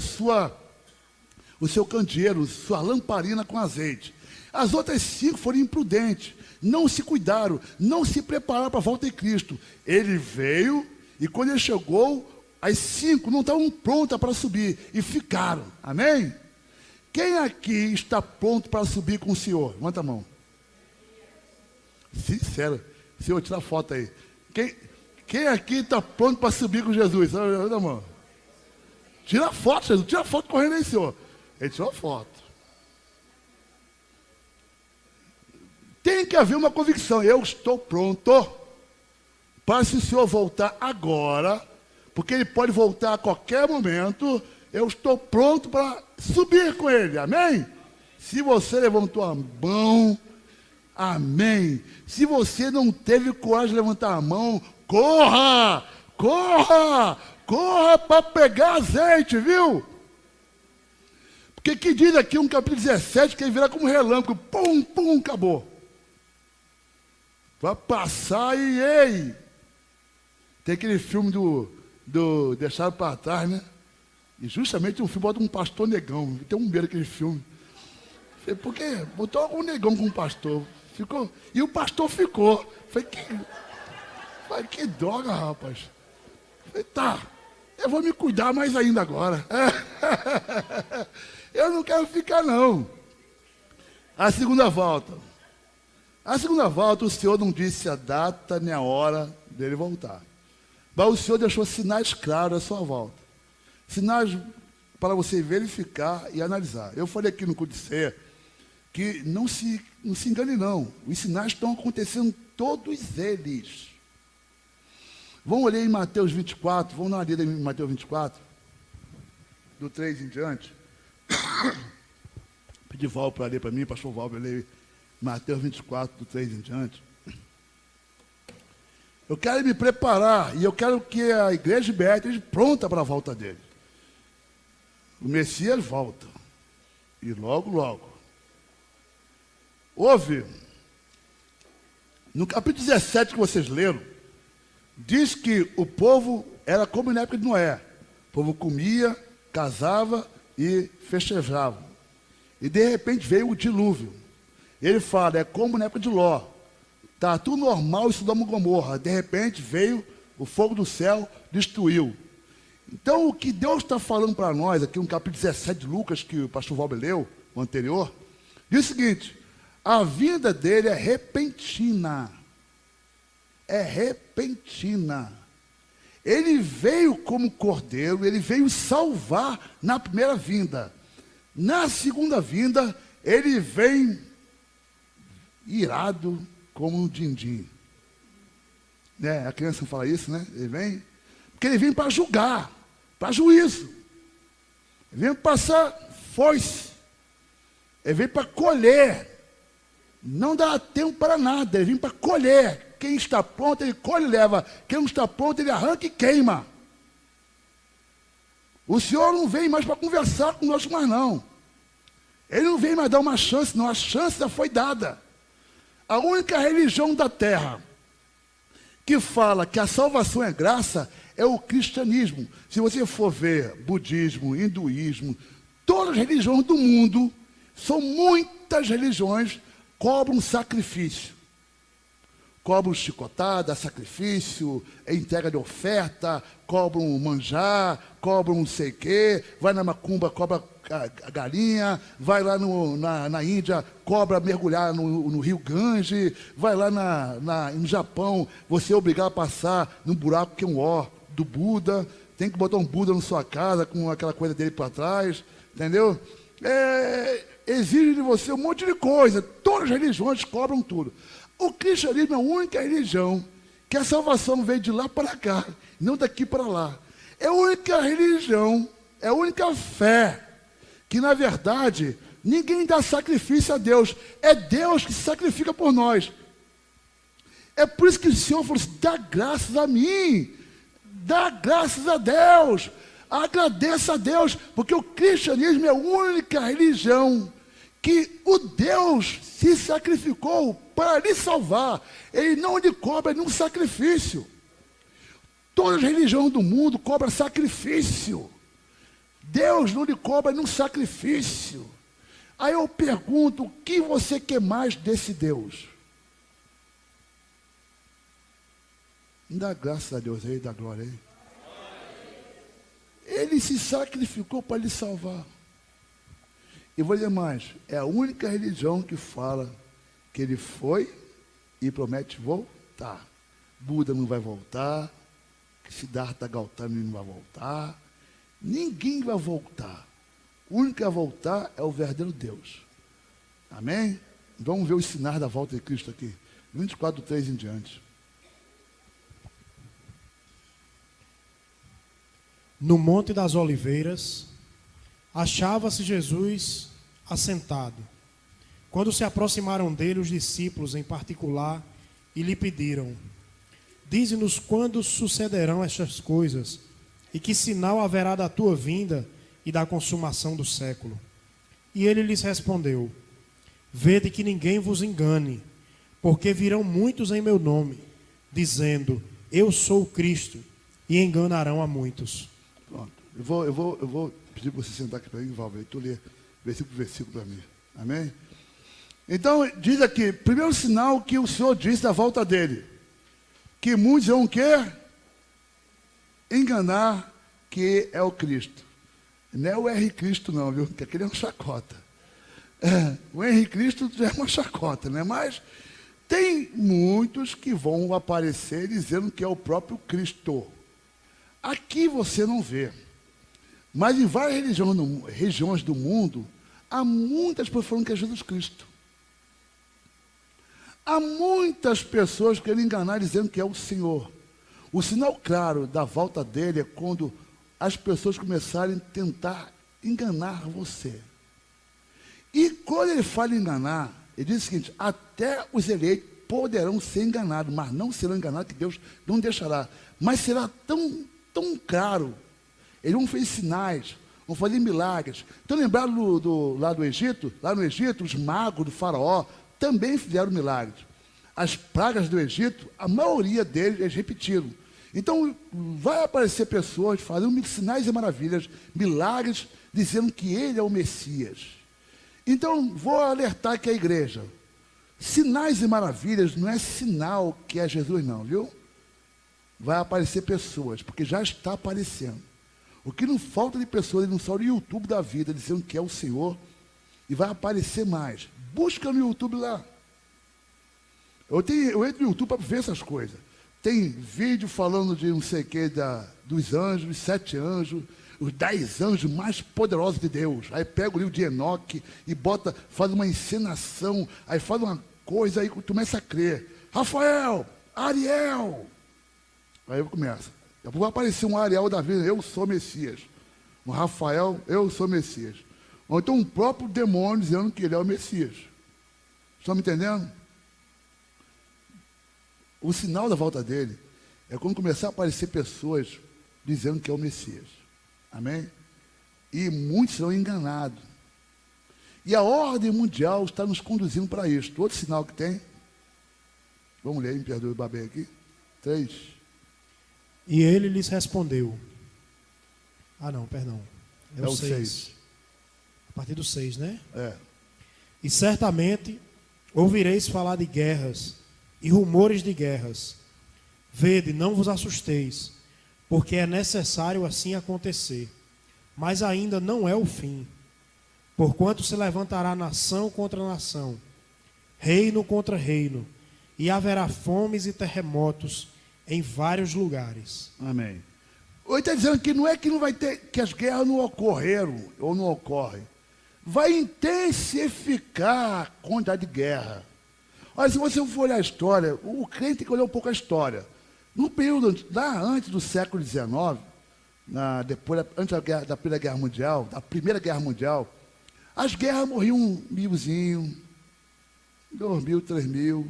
o seu candeeiro, sua lamparina com azeite. As outras 5 foram imprudentes, não se cuidaram, não se prepararam para a volta de Cristo. Ele veio e quando ele chegou, as 5 não estavam prontas para subir e ficaram. Amém? Quem aqui está pronto para subir com o Senhor? Levanta a mão. Sincero. Senhor, tira a foto aí. Quem aqui está pronto para subir com Jesus? Levanta a mão. Tira a foto, Jesus. Tira a foto correndo aí, Senhor. Ele tirou a foto. Tem que haver uma convicção. Eu estou pronto para, se o Senhor voltar agora, porque Ele pode voltar a qualquer momento, eu estou pronto para subir com Ele, amém? Se você levantou a mão, amém. Se você não teve coragem de levantar a mão, corra, corra, corra para pegar azeite, viu? Porque que diz aqui um capítulo 17, que ele virá como relâmpago, pum, pum, acabou. Vai passar e ei. Tem aquele filme do Deixado para Trás, né? E justamente um filme bota um pastor negão. Tem um medo aquele filme. Por quê? Botou um negão com um pastor. Ficou, e o pastor ficou. Falei, que droga, rapaz. Falei, tá, eu vou me cuidar mais ainda agora. Eu não quero ficar, não. A segunda volta. A segunda volta, o Senhor não disse a data nem a hora dele voltar. Mas o Senhor deixou sinais claros da sua volta. Sinais para você verificar e analisar. Eu falei aqui no culto de ceia que não se engane, não. Os sinais estão acontecendo, todos eles. Vamos olhar em Mateus 24, vamos dar uma lida em Mateus 24, do 3 em diante. Pedi Val para ler para mim, pastor Val, para ler Mateus 24, do 3 em diante. Eu quero me preparar e eu quero que a igreja de Betel esteja pronta para a volta dele. O Messias volta. E logo, logo. houve, no capítulo 17 que vocês leram, diz que o povo era como na época de Noé. O povo comia, casava e festejava. E de repente veio o dilúvio. Ele fala, é como na época de Ló. Está tudo normal em Sodoma e Gomorra. De repente veio o fogo do céu, destruiu. Então o que Deus está falando para nós, aqui no capítulo 17 de Lucas, que o pastor Valber leu, o anterior, diz o seguinte, a vinda dele é repentina. É repentina. Ele veio como cordeiro, ele veio salvar na primeira vinda. Na segunda vinda, ele vem irado como um din-din. Né? A criança fala isso, né? Ele vem, porque ele vem para julgar, para juízo. Ele vem passar foice. Ele vem para colher. Não dá tempo para nada, ele vem para colher. Quem está pronto, ele colhe e leva. Quem não está pronto, ele arranca e queima. O Senhor não vem mais para conversar conosco mais não. Ele não vem mais dar uma chance, não. A chance já foi dada. A única religião da terra que fala que a salvação é graça é o cristianismo. Se você for ver budismo, hinduísmo, todas as religiões do mundo, são muitas religiões, cobram sacrifício. Cobram chicotada, sacrifício, entrega de oferta, cobram manjar, cobram não sei o quê, vai na macumba, cobra a galinha, vai lá na Índia, cobra mergulhar no rio Gange, vai lá no Japão, você é obrigado a passar num buraco que é um ó do Buda, tem que botar um Buda na sua casa com aquela coisa dele para trás, entendeu? Exige de você um monte de coisa, todas as religiões cobram tudo. O cristianismo é a única religião que a salvação veio de lá para cá, não daqui para lá. É a única religião, é a única fé, que na verdade ninguém dá sacrifício a Deus, é Deus que se sacrifica por nós. É por isso que o Senhor falou assim, dá graças a mim, dá graças a Deus, agradeça a Deus, porque o cristianismo é a única religião que o Deus se sacrificou para lhe salvar. Ele não lhe cobra nenhum sacrifício. Todas as religiões do mundo cobram sacrifício. Deus não lhe cobra nenhum sacrifício. Aí eu pergunto, o que você quer mais desse Deus? Dá graças a Deus aí, dá glória aí. Ele se sacrificou para lhe salvar. E vou dizer mais, é a única religião que fala que ele foi e promete voltar. Buda não vai voltar, Siddhartha Gautama não vai voltar, ninguém vai voltar. O único que vai voltar é o verdadeiro Deus. Amém? Vamos ver os sinais da volta de Cristo aqui. 24:3 em diante. No Monte das Oliveiras, achava-se Jesus assentado. Quando se aproximaram dele os discípulos em particular e lhe pediram, dize-nos quando sucederão estas coisas e que sinal haverá da tua vinda e da consumação do século. E ele lhes respondeu, vede que ninguém vos engane, porque virão muitos em meu nome, dizendo, eu sou o Cristo, e enganarão a muitos. Pronto, eu vou pedir para você sentar aqui para mim, Valber, tu lê versículo por versículo para mim. Amém? Então, diz aqui, primeiro sinal que o Senhor disse da volta dele, que muitos vão o quê? Enganar que é o Cristo. Não é o R Cristo não, viu? Porque aquele é uma chacota. O Henrique Cristo já é uma chacota, né? Mas tem muitos que vão aparecer dizendo que é o próprio Cristo. Aqui você não vê. Mas em várias regiões do mundo, há muitas pessoas falando que é Jesus Cristo. Há muitas pessoas querendo enganar dizendo que é o Senhor. O sinal claro da volta dele é quando as pessoas começarem a tentar enganar você. E quando ele fala em enganar, ele diz o seguinte, até os eleitos poderão ser enganados, mas não serão enganados, que Deus não deixará. Mas será tão claro. Eles vão fazer sinais, vão fazer milagres. Então lembraram lá do Egito? Lá no Egito, os magos do faraó também fizeram milagres. As pragas do Egito, a maioria deles, eles repetiram. Então, vai aparecer pessoas fazendo sinais e maravilhas, milagres, dizendo que ele é o Messias. Então, vou alertar aqui a igreja. Sinais e maravilhas não é sinal que é Jesus, não, viu? Vai aparecer pessoas, porque já está aparecendo. O que não falta de pessoas, não só no YouTube da vida, dizendo que é o Senhor, e vai aparecer mais. Busca no YouTube lá. Eu entro no YouTube para ver essas coisas. Tem vídeo falando de não sei o que, dos anjos, os 7 anjos, os 10 anjos mais poderosos de Deus. Aí pega o livro de Enoque e bota, faz uma encenação, aí faz uma coisa, aí começa a crer. Rafael, Ariel. Aí eu começo. Depois vai aparecer um Ariel da vida, eu sou Messias. Um Rafael, eu sou Messias. Ou então um próprio demônio dizendo que ele é o Messias. Estão me entendendo? O sinal da volta dele é quando começar a aparecer pessoas dizendo que é o Messias. Amém? E muitos serão enganados. E a ordem mundial está nos conduzindo para isso. Outro sinal que tem. Vamos ler, me perdoe o babê aqui. 3. E ele lhes respondeu. Ah, não, perdão. É o 6. A partir do 6, né? É. E certamente ouvireis falar de guerras e rumores de guerras. Vede, não vos assusteis, porque é necessário assim acontecer. Mas ainda não é o fim. Porquanto se levantará nação contra nação, reino contra reino, e haverá fomes e terremotos em vários lugares. Amém. Hoje está dizendo que não é que não vai ter, que as guerras não ocorreram ou não ocorrem. Vai intensificar a quantidade de guerra. Olha, se você for olhar a história, o crente tem que olhar um pouco a história. No período, lá antes do século XIX, antes da Primeira Guerra Mundial, as guerras morriam 1.000, 2.000, 3.000.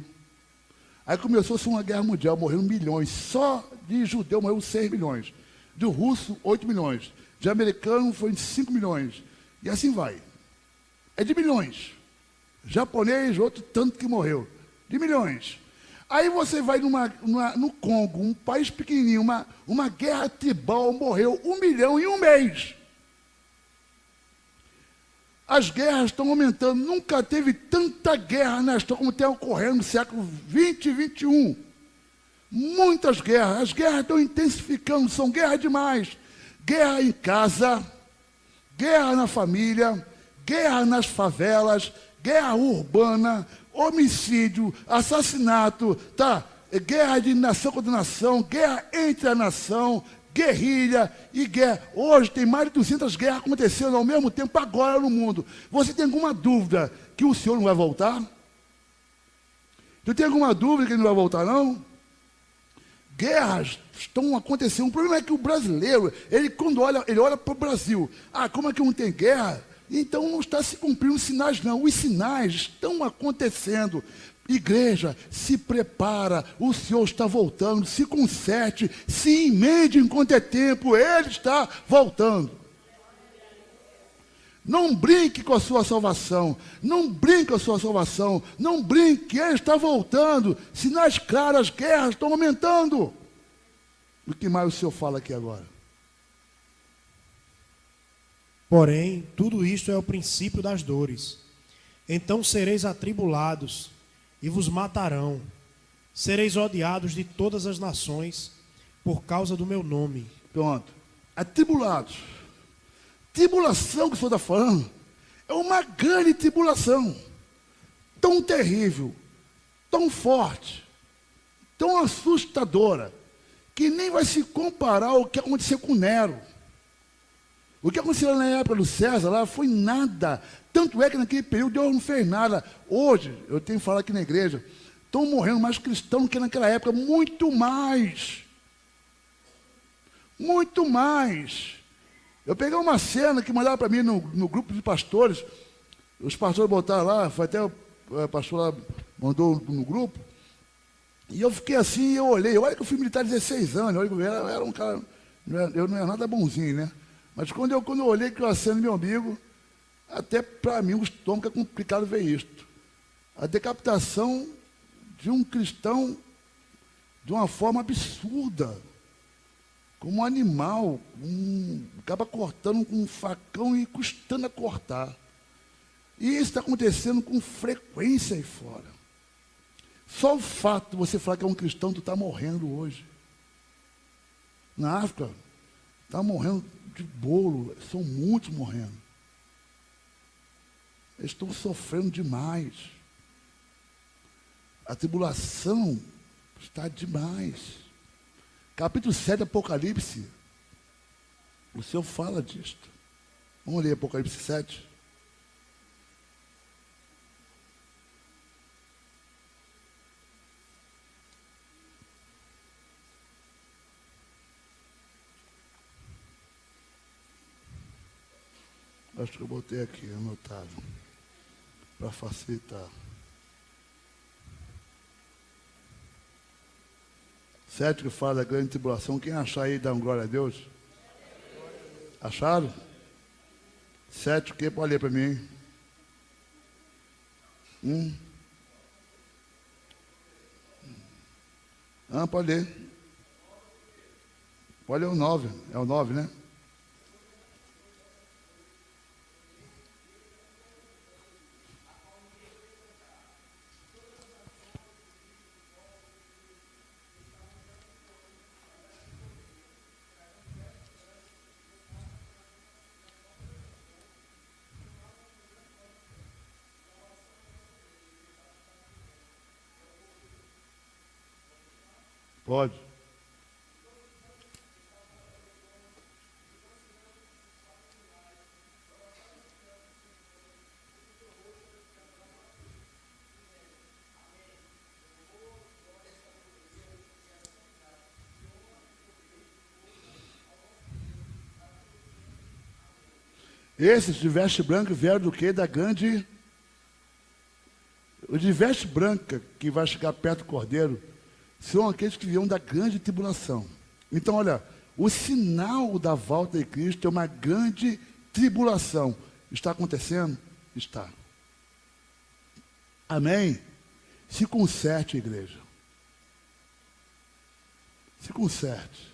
Aí começou-se uma guerra mundial, morreram milhões. Só de judeu morreu 6 milhões. De russo, 8 milhões. De americano foi 5 milhões. E assim vai. É de milhões. Japonês, outro tanto que morreu. De milhões. Aí você vai no Congo, um país pequenininho, uma guerra tribal, morreu 1 milhão em um mês. As guerras estão aumentando. Nunca teve tanta guerra na história como tem ocorrendo no século 20 e 21. Muitas guerras. As guerras estão intensificando, são guerras demais. Guerra em casa, guerra na família, guerra nas favelas, guerra urbana, homicídio, assassinato, tá? Guerra de nação contra nação, guerra entre a nação, guerrilha e guerra. Hoje tem mais de 200 guerras acontecendo ao mesmo tempo agora no mundo. Você tem alguma dúvida que o Senhor não vai voltar? Você tem alguma dúvida que ele não vai voltar, não? Guerras estão acontecendo. O problema é que o brasileiro, quando ele olha para o Brasil. Ah, como é que não tem guerra? Então não está se cumprindo os sinais, não. Os sinais estão acontecendo. Igreja, se prepara, o Senhor está voltando, se conserte, se emende enquanto é tempo, Ele está voltando. Não brinque com a sua salvação, não brinque com a sua salvação, não brinque, Ele está voltando, sinais claros, as guerras estão aumentando. O que mais o Senhor fala aqui agora? Porém, tudo isto é o princípio das dores. Então sereis atribulados, e vos matarão. Sereis odiados de todas as nações, por causa do meu nome. Pronto. Atribulados. Tribulação que o Senhor está falando é uma grande tribulação. Tão terrível, tão forte, tão assustadora, que nem vai se comparar ao que aconteceu com Nero. O que aconteceu na época do César lá foi nada. Tanto é que naquele período Deus não fez nada. Hoje, eu tenho falado aqui na igreja, estão morrendo mais cristãos do que naquela época. Muito mais. Muito mais. Eu peguei uma cena que mandaram para mim no grupo de pastores. Os pastores botaram lá, foi até o pastor lá, mandou no grupo. E eu fiquei assim, eu olhei. Olha que eu fui militar 16 anos. Olha que eu era um cara, eu não era nada bonzinho, né? Mas quando eu olhei que eu acendo meu amigo, até para mim o estômago é complicado ver isto. a decapitação de um cristão de uma forma absurda, como um animal, acaba cortando com um facão e custando a cortar. E isso está acontecendo com frequência aí fora. Só o fato de você falar que é um cristão, tu está morrendo hoje. Na África, está morrendo de bolo, são muitos morrendo. Eles estão sofrendo demais. A tribulação está demais. Capítulo 7 do Apocalipse, o Senhor fala disto. Vamos ler Apocalipse 7. Acho que eu botei aqui, anotado, para facilitar. 7 que fala da grande tribulação. Quem achar aí, dá um glória a Deus. Acharam? 7 o quê? Pode ler para mim. Pode ler. Pode ler o 9. É o 9, né? Pode. Esses de veste branca vieram do quê? Da grande... Os de veste branca que vai chegar perto do Cordeiro são aqueles que vieram da grande tribulação. Então, olha, o sinal da volta de Cristo é uma grande tribulação. Está acontecendo? Está. Amém? Se conserte, igreja. Se conserte.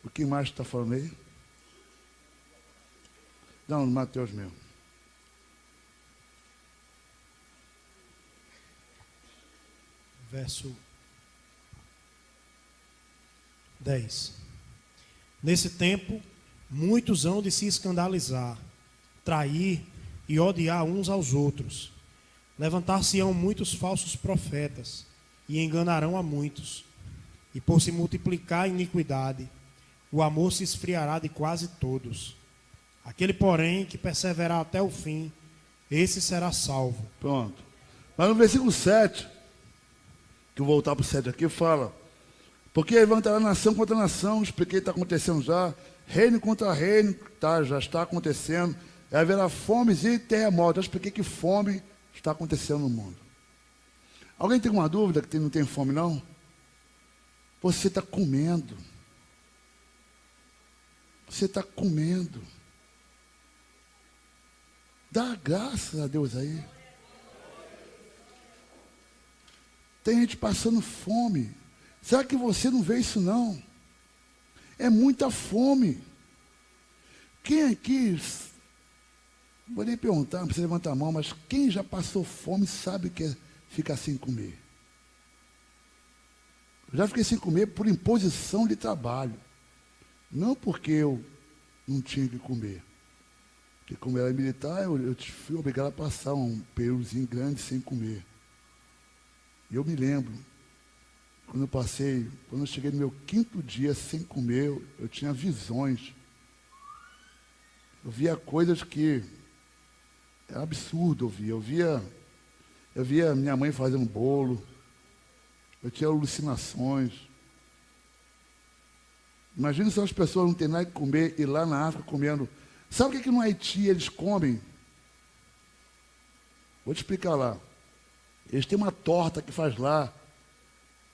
O que mais está falando aí? Não, no Mateus mesmo. Verso 10. Nesse tempo, muitos hão de se escandalizar, trair e odiar uns aos outros. Levantar-se-ão muitos falsos profetas e enganarão a muitos. E por se multiplicar a iniquidade, o amor se esfriará de quase todos. Aquele, porém, que perseverar até o fim, esse será salvo. Pronto. Mas no versículo 7, que eu vou voltar para o 7 aqui, fala: porque levantará nação contra nação, expliquei, está acontecendo já, reino contra reino, já está acontecendo, e haverá fomes e terremotos. Eu expliquei que fome está acontecendo no mundo. Alguém tem uma dúvida que não tem fome, não? Você está comendo. Você está comendo. Dá graças a Deus aí. Tem gente passando fome. Será que você não vê isso não? É muita fome. Quem aqui, não vou nem perguntar, não precisa levantar a mão, mas quem já passou fome sabe que é ficar sem comer? Eu já fiquei sem comer por imposição de trabalho. Não porque eu não tinha que comer. Porque como eu era militar, eu fui obrigado a passar um períodozinho grande sem comer. E eu me lembro, quando eu cheguei no meu 5º dia sem comer, eu tinha visões. Eu via coisas que era absurdo, eu via minha mãe fazendo bolo, eu tinha alucinações. Imagina se as pessoas não têm nada que comer e lá na África comendo. Sabe o que no Haiti eles comem? Vou te explicar lá. Eles têm uma torta que faz lá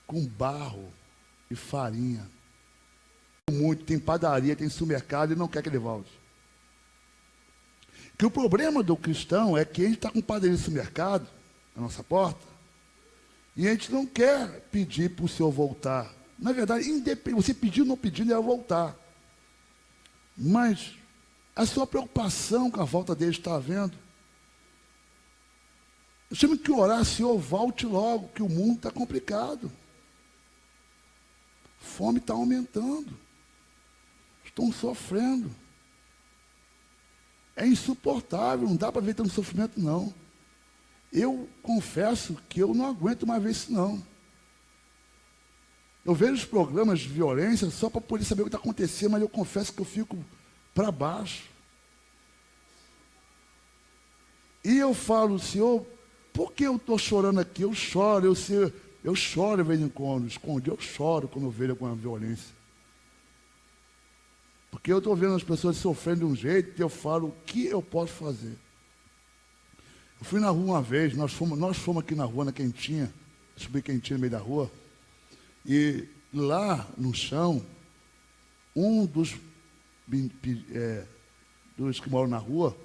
com barro e farinha. Muito, tem padaria, tem supermercado e não quer que ele volte. Que o problema do cristão é que a gente está com padaria e supermercado a nossa porta, e a gente não quer pedir para o Senhor voltar. Na verdade, você pedindo ou não pedindo, ele vai voltar. Mas a sua preocupação com a volta dele está havendo. Nós temos que orar, Senhor, volte logo, que o mundo está complicado. A fome está aumentando. Estão sofrendo. É insuportável, não dá para ver tanto sofrimento, não. Eu confesso que eu não aguento mais ver isso, não. Eu vejo os programas de violência só para poder saber o que está acontecendo, mas eu confesso que eu fico para baixo. E eu falo, Senhor, por que eu estou chorando aqui? Eu choro, eu choro de vez em quando, eu choro quando eu vejo alguma violência. Porque eu estou vendo as pessoas sofrendo de um jeito e eu falo, o que eu posso fazer? Eu fui na rua uma vez, nós fomos aqui na rua, na Quentinha, subi Quentinha no meio da rua, e lá no chão, um dos que moram na rua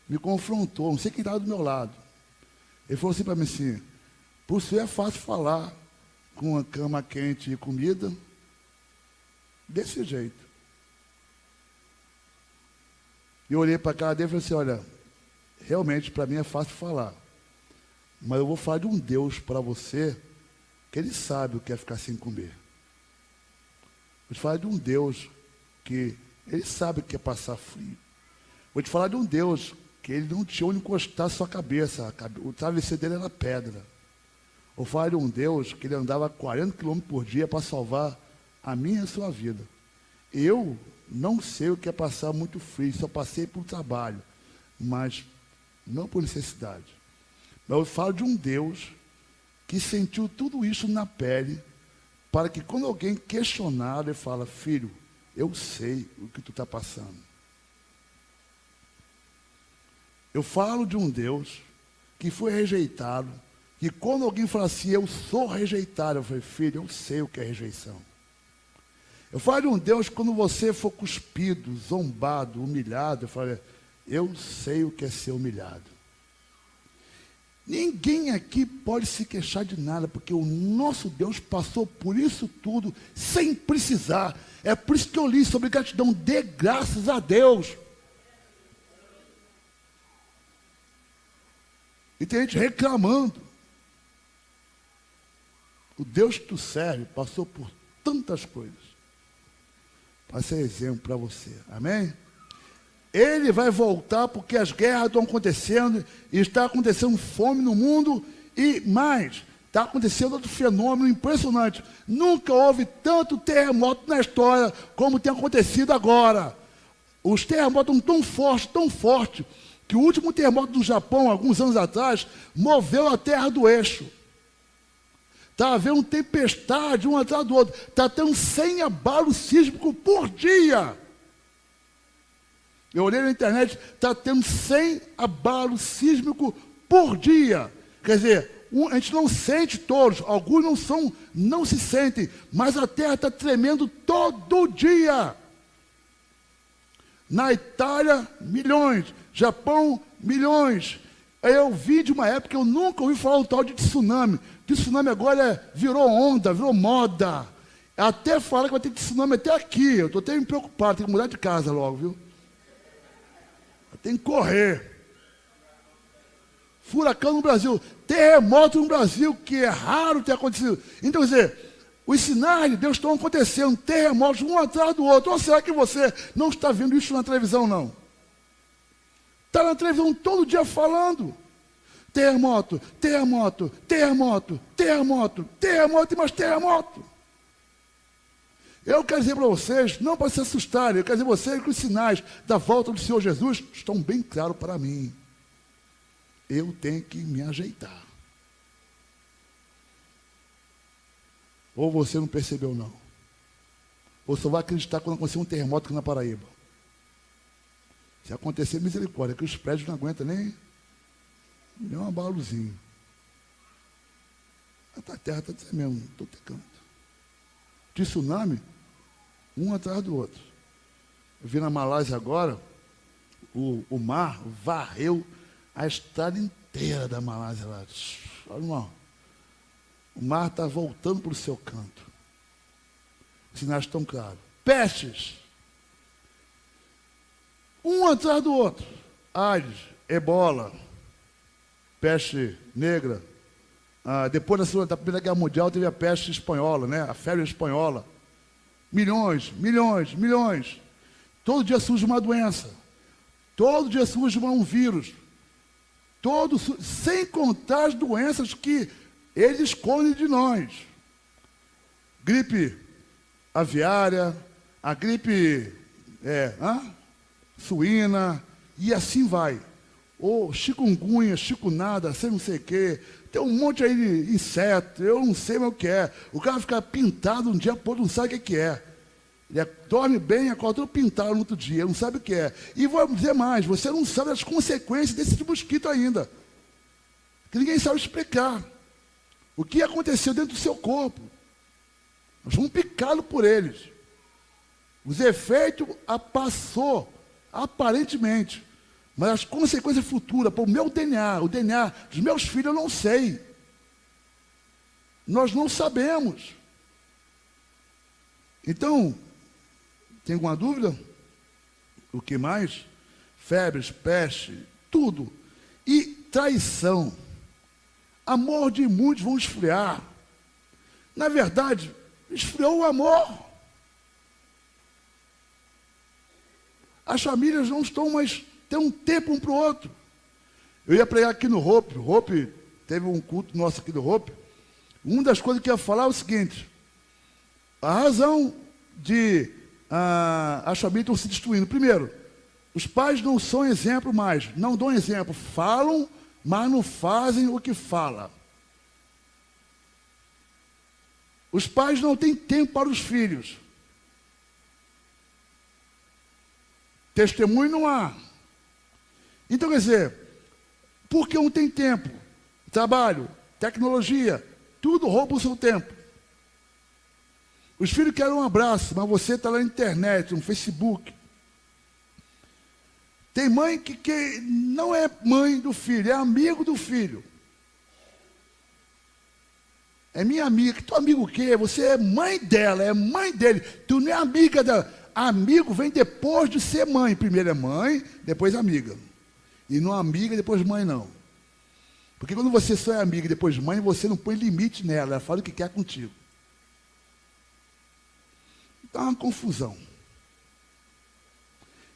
me confrontou, não sei quem estava do meu lado. Ele falou assim para mim assim, para o senhor é fácil falar com uma cama quente e comida, desse jeito. E eu olhei para a cara dele e falei assim, olha, realmente para mim é fácil falar, mas eu vou falar de um Deus para você, que Ele sabe o que é ficar sem comer. Vou te falar de um Deus que Ele sabe o que é passar frio. Vou te falar de um Deus que Ele não tinha onde encostar a sua cabeça, o travesseiro dele era pedra. Vou falar de um Deus que Ele andava 40 km por dia para salvar a minha e a sua vida. Eu não sei o que é passar muito frio, só passei por trabalho, mas não por necessidade. Mas eu falo de um Deus que sentiu tudo isso na pele, para que quando alguém questionar, ele fala, filho, eu sei o que tu está passando. Eu falo de um Deus que foi rejeitado, que quando alguém fala assim, eu sou rejeitado, eu falei, filho, eu sei o que é rejeição. Eu falo de um Deus que quando você for cuspido, zombado, humilhado, eu falo, eu sei o que é ser humilhado. Ninguém aqui pode se queixar de nada, porque o nosso Deus passou por isso tudo, sem precisar. É por isso que eu li sobre gratidão, dê graças a Deus. E tem gente reclamando. O Deus que tu serve passou por tantas coisas. Para ser exemplo para você. Amém? Ele vai voltar porque as guerras estão acontecendo e está acontecendo fome no mundo e mais, está acontecendo outro fenômeno impressionante. Nunca houve tanto terremoto na história como tem acontecido agora. Os terremotos estão tão fortes, que o último terremoto do Japão, alguns anos atrás, moveu a terra do eixo. Está havendo tempestade um atrás do outro. Está tendo 100 abalos sísmicos por dia. Eu olhei na internet, está tendo 100 abalos sísmicos por dia. Quer dizer, a gente não sente todos, alguns não se sentem, mas a terra está tremendo todo dia. Na Itália, milhões. Japão, milhões. Eu vi de uma época que eu nunca ouvi falar o tal de tsunami. Tsunami agora virou onda, virou moda. Até fala que vai ter tsunami até aqui. Eu estou até me preocupado, tenho que mudar de casa logo, viu? Tem que correr. Furacão no Brasil, terremoto no Brasil, que é raro ter acontecido. Então, quer dizer, os sinais de Deus estão acontecendo, terremotos um atrás do outro. Ou será que você não está vendo isso na televisão, não? Está na televisão todo dia falando. Terremoto, terremoto, terremoto, terremoto, terremoto e mais terremoto. Eu quero dizer para vocês, não para se assustarem, eu quero dizer para vocês que os sinais da volta do Senhor Jesus estão bem claros para mim. Eu tenho que me ajeitar. Ou você não percebeu, não. Ou só vai acreditar quando acontecer um terremoto aqui na Paraíba. Se acontecer, misericórdia, que os prédios não aguentam nem um abalozinho. A terra está tremendo, todo canto. De tsunami, um atrás do outro. Eu vi na Malásia agora, o mar varreu a estrada inteira da Malásia lá. Olha, irmão, o mar está voltando para o seu canto. Os sinais estão claros. Pestes. Um atrás do outro. AIDS, ebola, peste negra. Depois da Primeira Guerra Mundial teve a peste espanhola, né? A febre espanhola. Milhões, milhões, milhões. Todo dia surge uma doença. Todo dia surge um vírus. Sem contar as doenças que eles escondem de nós. Gripe aviária, a gripe suína, e assim vai. Ou chikungunya, chikunada, sei não sei o quê. Tem um monte aí de inseto, eu não sei mais o que é. O cara fica pintado um dia, pô, não sabe o que é. Ele dorme bem, acorda todo pintado no outro dia, não sabe o que é. E vou dizer mais, você não sabe as consequências desse mosquito ainda. Que ninguém sabe explicar. O que aconteceu dentro do seu corpo. Nós fomos picados por eles. Os efeitos passou, aparentemente. Mas as consequências futuras, para o meu DNA, o DNA dos meus filhos, eu não sei. Nós não sabemos. Então, tem alguma dúvida? O que mais? Febres, peste, tudo. E traição. Amor de muitos vão esfriar. Na verdade, esfriou o amor. As famílias não estão mais tendo um tempo um para o outro. Eu ia pregar aqui no Hope. Hope, teve um culto nosso aqui do Hope. Uma das coisas que eu ia falar é o seguinte: a razão de as famílias estão se destruindo. Primeiro, os pais não são exemplo mais, não dão exemplo. Falam, mas não fazem o que falam. Os pais não têm tempo para os filhos. Testemunho não há. Então, quer dizer, porque não tem tempo? Trabalho, tecnologia, tudo rouba o seu tempo. Os filhos querem um abraço, mas você está lá na internet, no Facebook. Tem mãe que não é mãe do filho, é amigo do filho. É minha amiga. Tu amigo o quê? Você é mãe dela, é mãe dele. Tu não é amiga dela. Amigo vem depois de ser mãe. Primeiro é mãe, depois amiga. E não amiga, depois mãe não. Porque quando você só é amiga e depois mãe, você não põe limite nela. Ela fala o que quer contigo. Então é uma confusão.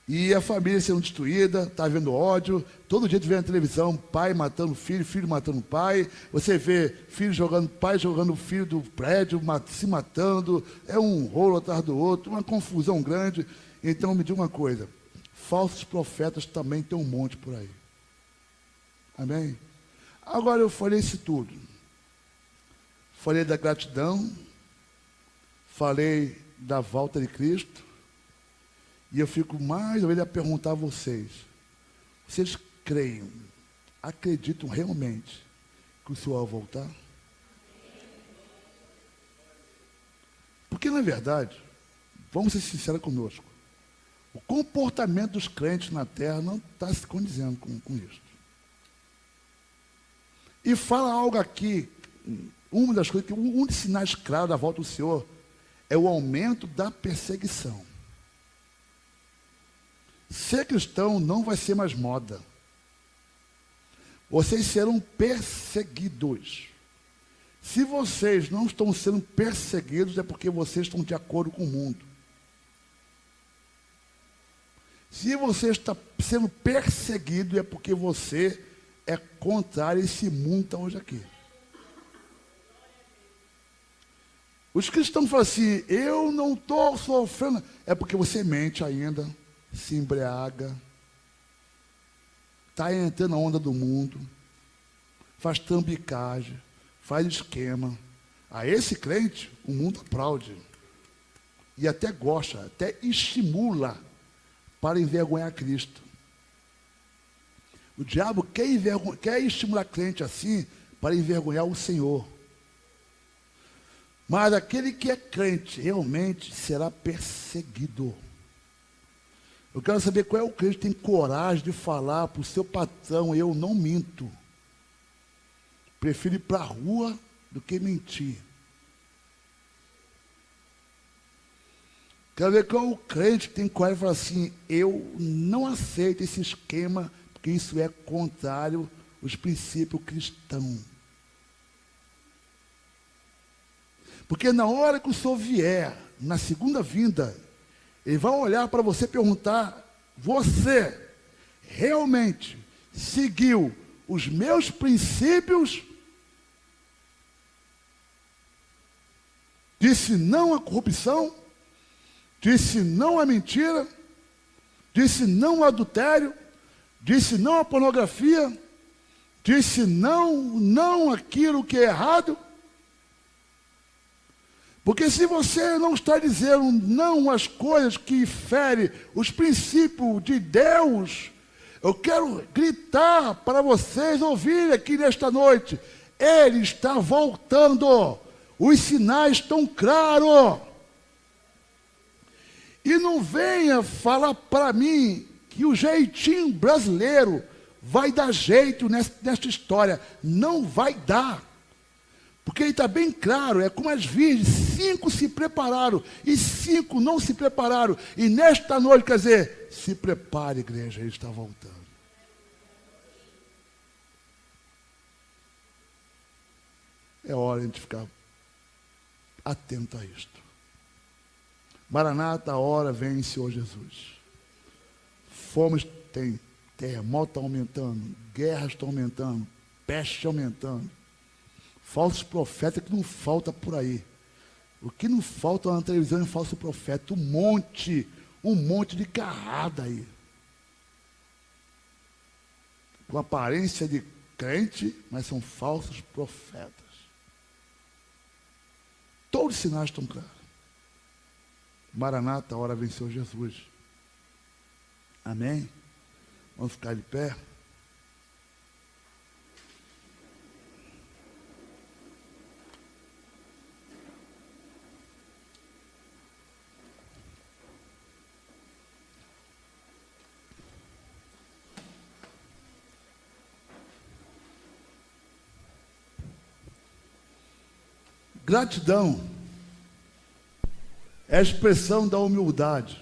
E a família sendo destruída, está havendo ódio. Todo dia tu vê na televisão, pai matando filho, filho matando pai. Você vê filho jogando, pai jogando filho do prédio, se matando. É um rolo atrás do outro, uma confusão grande. Então me diga uma coisa, falsos profetas também tem um monte por aí. Amém? Agora eu falei isso tudo. Falei da gratidão, falei da volta de Cristo. E eu fico mais ou menos a perguntar a vocês. Vocês creem, acreditam realmente que o Senhor vai voltar? Porque, na verdade, vamos ser sinceros conosco, o comportamento dos crentes na terra não está se condizendo com isso. E fala algo aqui, uma das coisas, um dos sinais claros da volta do Senhor é o aumento da perseguição. Ser cristão não vai ser mais moda. Vocês serão perseguidos. Se vocês não estão sendo perseguidos, é porque vocês estão de acordo com o mundo. Se você está sendo perseguido, é porque você é contrário a esse mundo que está hoje aqui. Os cristãos falam assim, eu não estou sofrendo. É porque você mente ainda, se embriaga, está entrando na onda do mundo, faz trambicagem, faz esquema. A esse crente, o mundo aplaude. E até gosta, até estimula para envergonhar Cristo. O diabo quer estimular crente assim para envergonhar o Senhor. Mas aquele que é crente realmente será perseguido. Eu quero saber qual é o crente que tem coragem de falar para o seu patrão, eu não minto. prefiro ir para a rua do que mentir. Quero ver qual é o crente que tem coragem e fala assim: eu não aceito esse esquema, porque isso é contrário aos princípios cristãos. Porque na hora que o Senhor vier, na segunda vinda, Ele vai olhar para você e perguntar: você realmente seguiu os meus princípios? Disse não à corrupção? Disse não à mentira? Disse não ao adultério? Disse não à pornografia? Disse não àquilo que é errado? Porque se você não está dizendo não às coisas que ferem os princípios de Deus, eu quero gritar para vocês ouvirem aqui nesta noite: Ele está voltando, os sinais estão claros. E não venha falar para mim que o jeitinho brasileiro vai dar jeito nesta história. Não vai dar. Porque ele está bem claro, é como as virgens: 5 se prepararam e 5 não se prepararam. E nesta noite, quer dizer, se prepare, igreja, ele está voltando. É hora de a gente ficar atento a isto. Maranata, a hora vem, Senhor Jesus. Fomes tem, terremoto aumentando, guerras estão aumentando, peste aumentando. Falsos profetas que não falta por aí. O que não falta na televisão é falso profeta. Um monte de carrada aí. Com aparência de crente, mas são falsos profetas. Todos os sinais estão claros. Maranata, a hora venceu Jesus. Amém? Vamos ficar de pé. Gratidão é a expressão da humildade.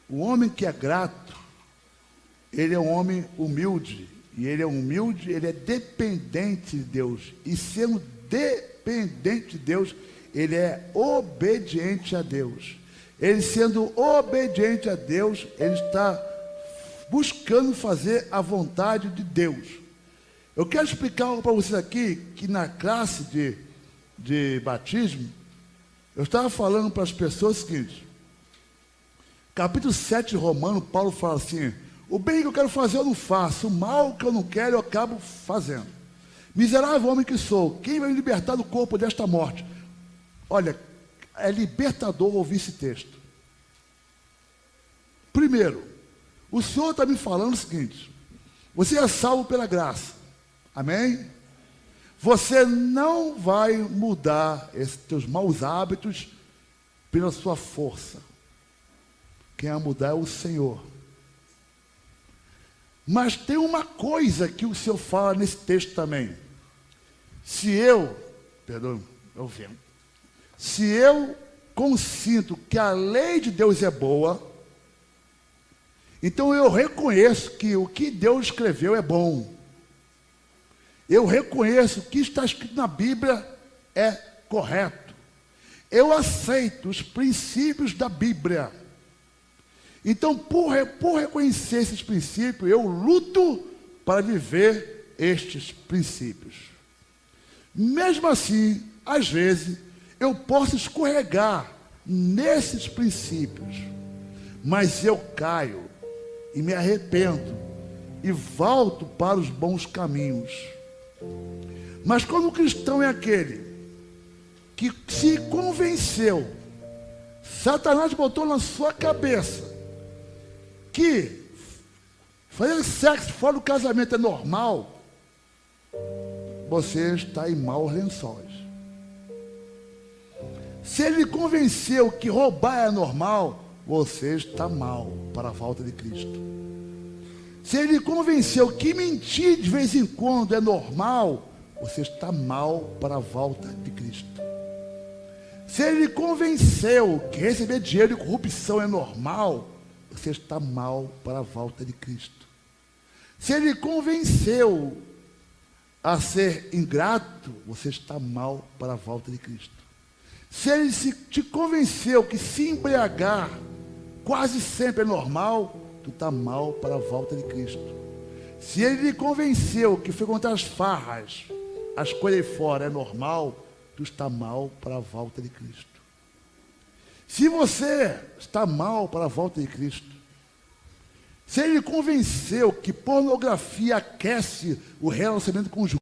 O homem que é grato, ele é um homem humilde. E ele é humilde, ele é dependente de Deus. E sendo dependente de Deus, ele é obediente a Deus. Ele sendo obediente a Deus, ele está buscando fazer a vontade de Deus. Eu quero explicar algo para vocês aqui, que na classe de batismo, eu estava falando para as pessoas o seguinte: capítulo 7 de Romanos, Paulo fala assim: o bem que eu quero fazer eu não faço, o mal que eu não quero eu acabo fazendo. Miserável homem que sou, quem vai me libertar do corpo desta morte? Olha, é libertador ouvir esse texto. Primeiro, o Senhor está me falando o seguinte: você é salvo pela graça. Amém? Você não vai mudar esses teus maus hábitos pela sua força. Quem vai mudar é o Senhor. Mas tem uma coisa que o Senhor fala nesse texto também. Se eu consinto que a lei de Deus é boa, então eu reconheço que o que Deus escreveu é bom. Eu reconheço que o que está escrito na Bíblia é correto. Eu aceito os princípios da Bíblia. Então, por reconhecer esses princípios, eu luto para viver estes princípios. Mesmo assim, às vezes, eu posso escorregar nesses princípios, mas eu caio e me arrependo e volto para os bons caminhos. Mas quando o cristão é aquele que se convenceu, Satanás botou na sua cabeça que fazer sexo fora do casamento é normal, você está em maus lençóis. Se ele convenceu que roubar é normal, você está mal para a volta de Cristo. Se ele lhe convenceu que mentir de vez em quando é normal, você está mal para a volta de Cristo. Se ele lhe convenceu que receber dinheiro de corrupção é normal, você está mal para a volta de Cristo. Se ele lhe convenceu a ser ingrato, você está mal para a volta de Cristo. Se ele te convenceu que se embriagar quase sempre é normal, tu está mal para a volta de Cristo. Se ele lhe convenceu que frequentar as farras, as coisas aí fora é normal, tu está mal para a volta de Cristo. Se você está mal para a volta de Cristo, se ele lhe convenceu que pornografia aquece o relacionamento conjugal,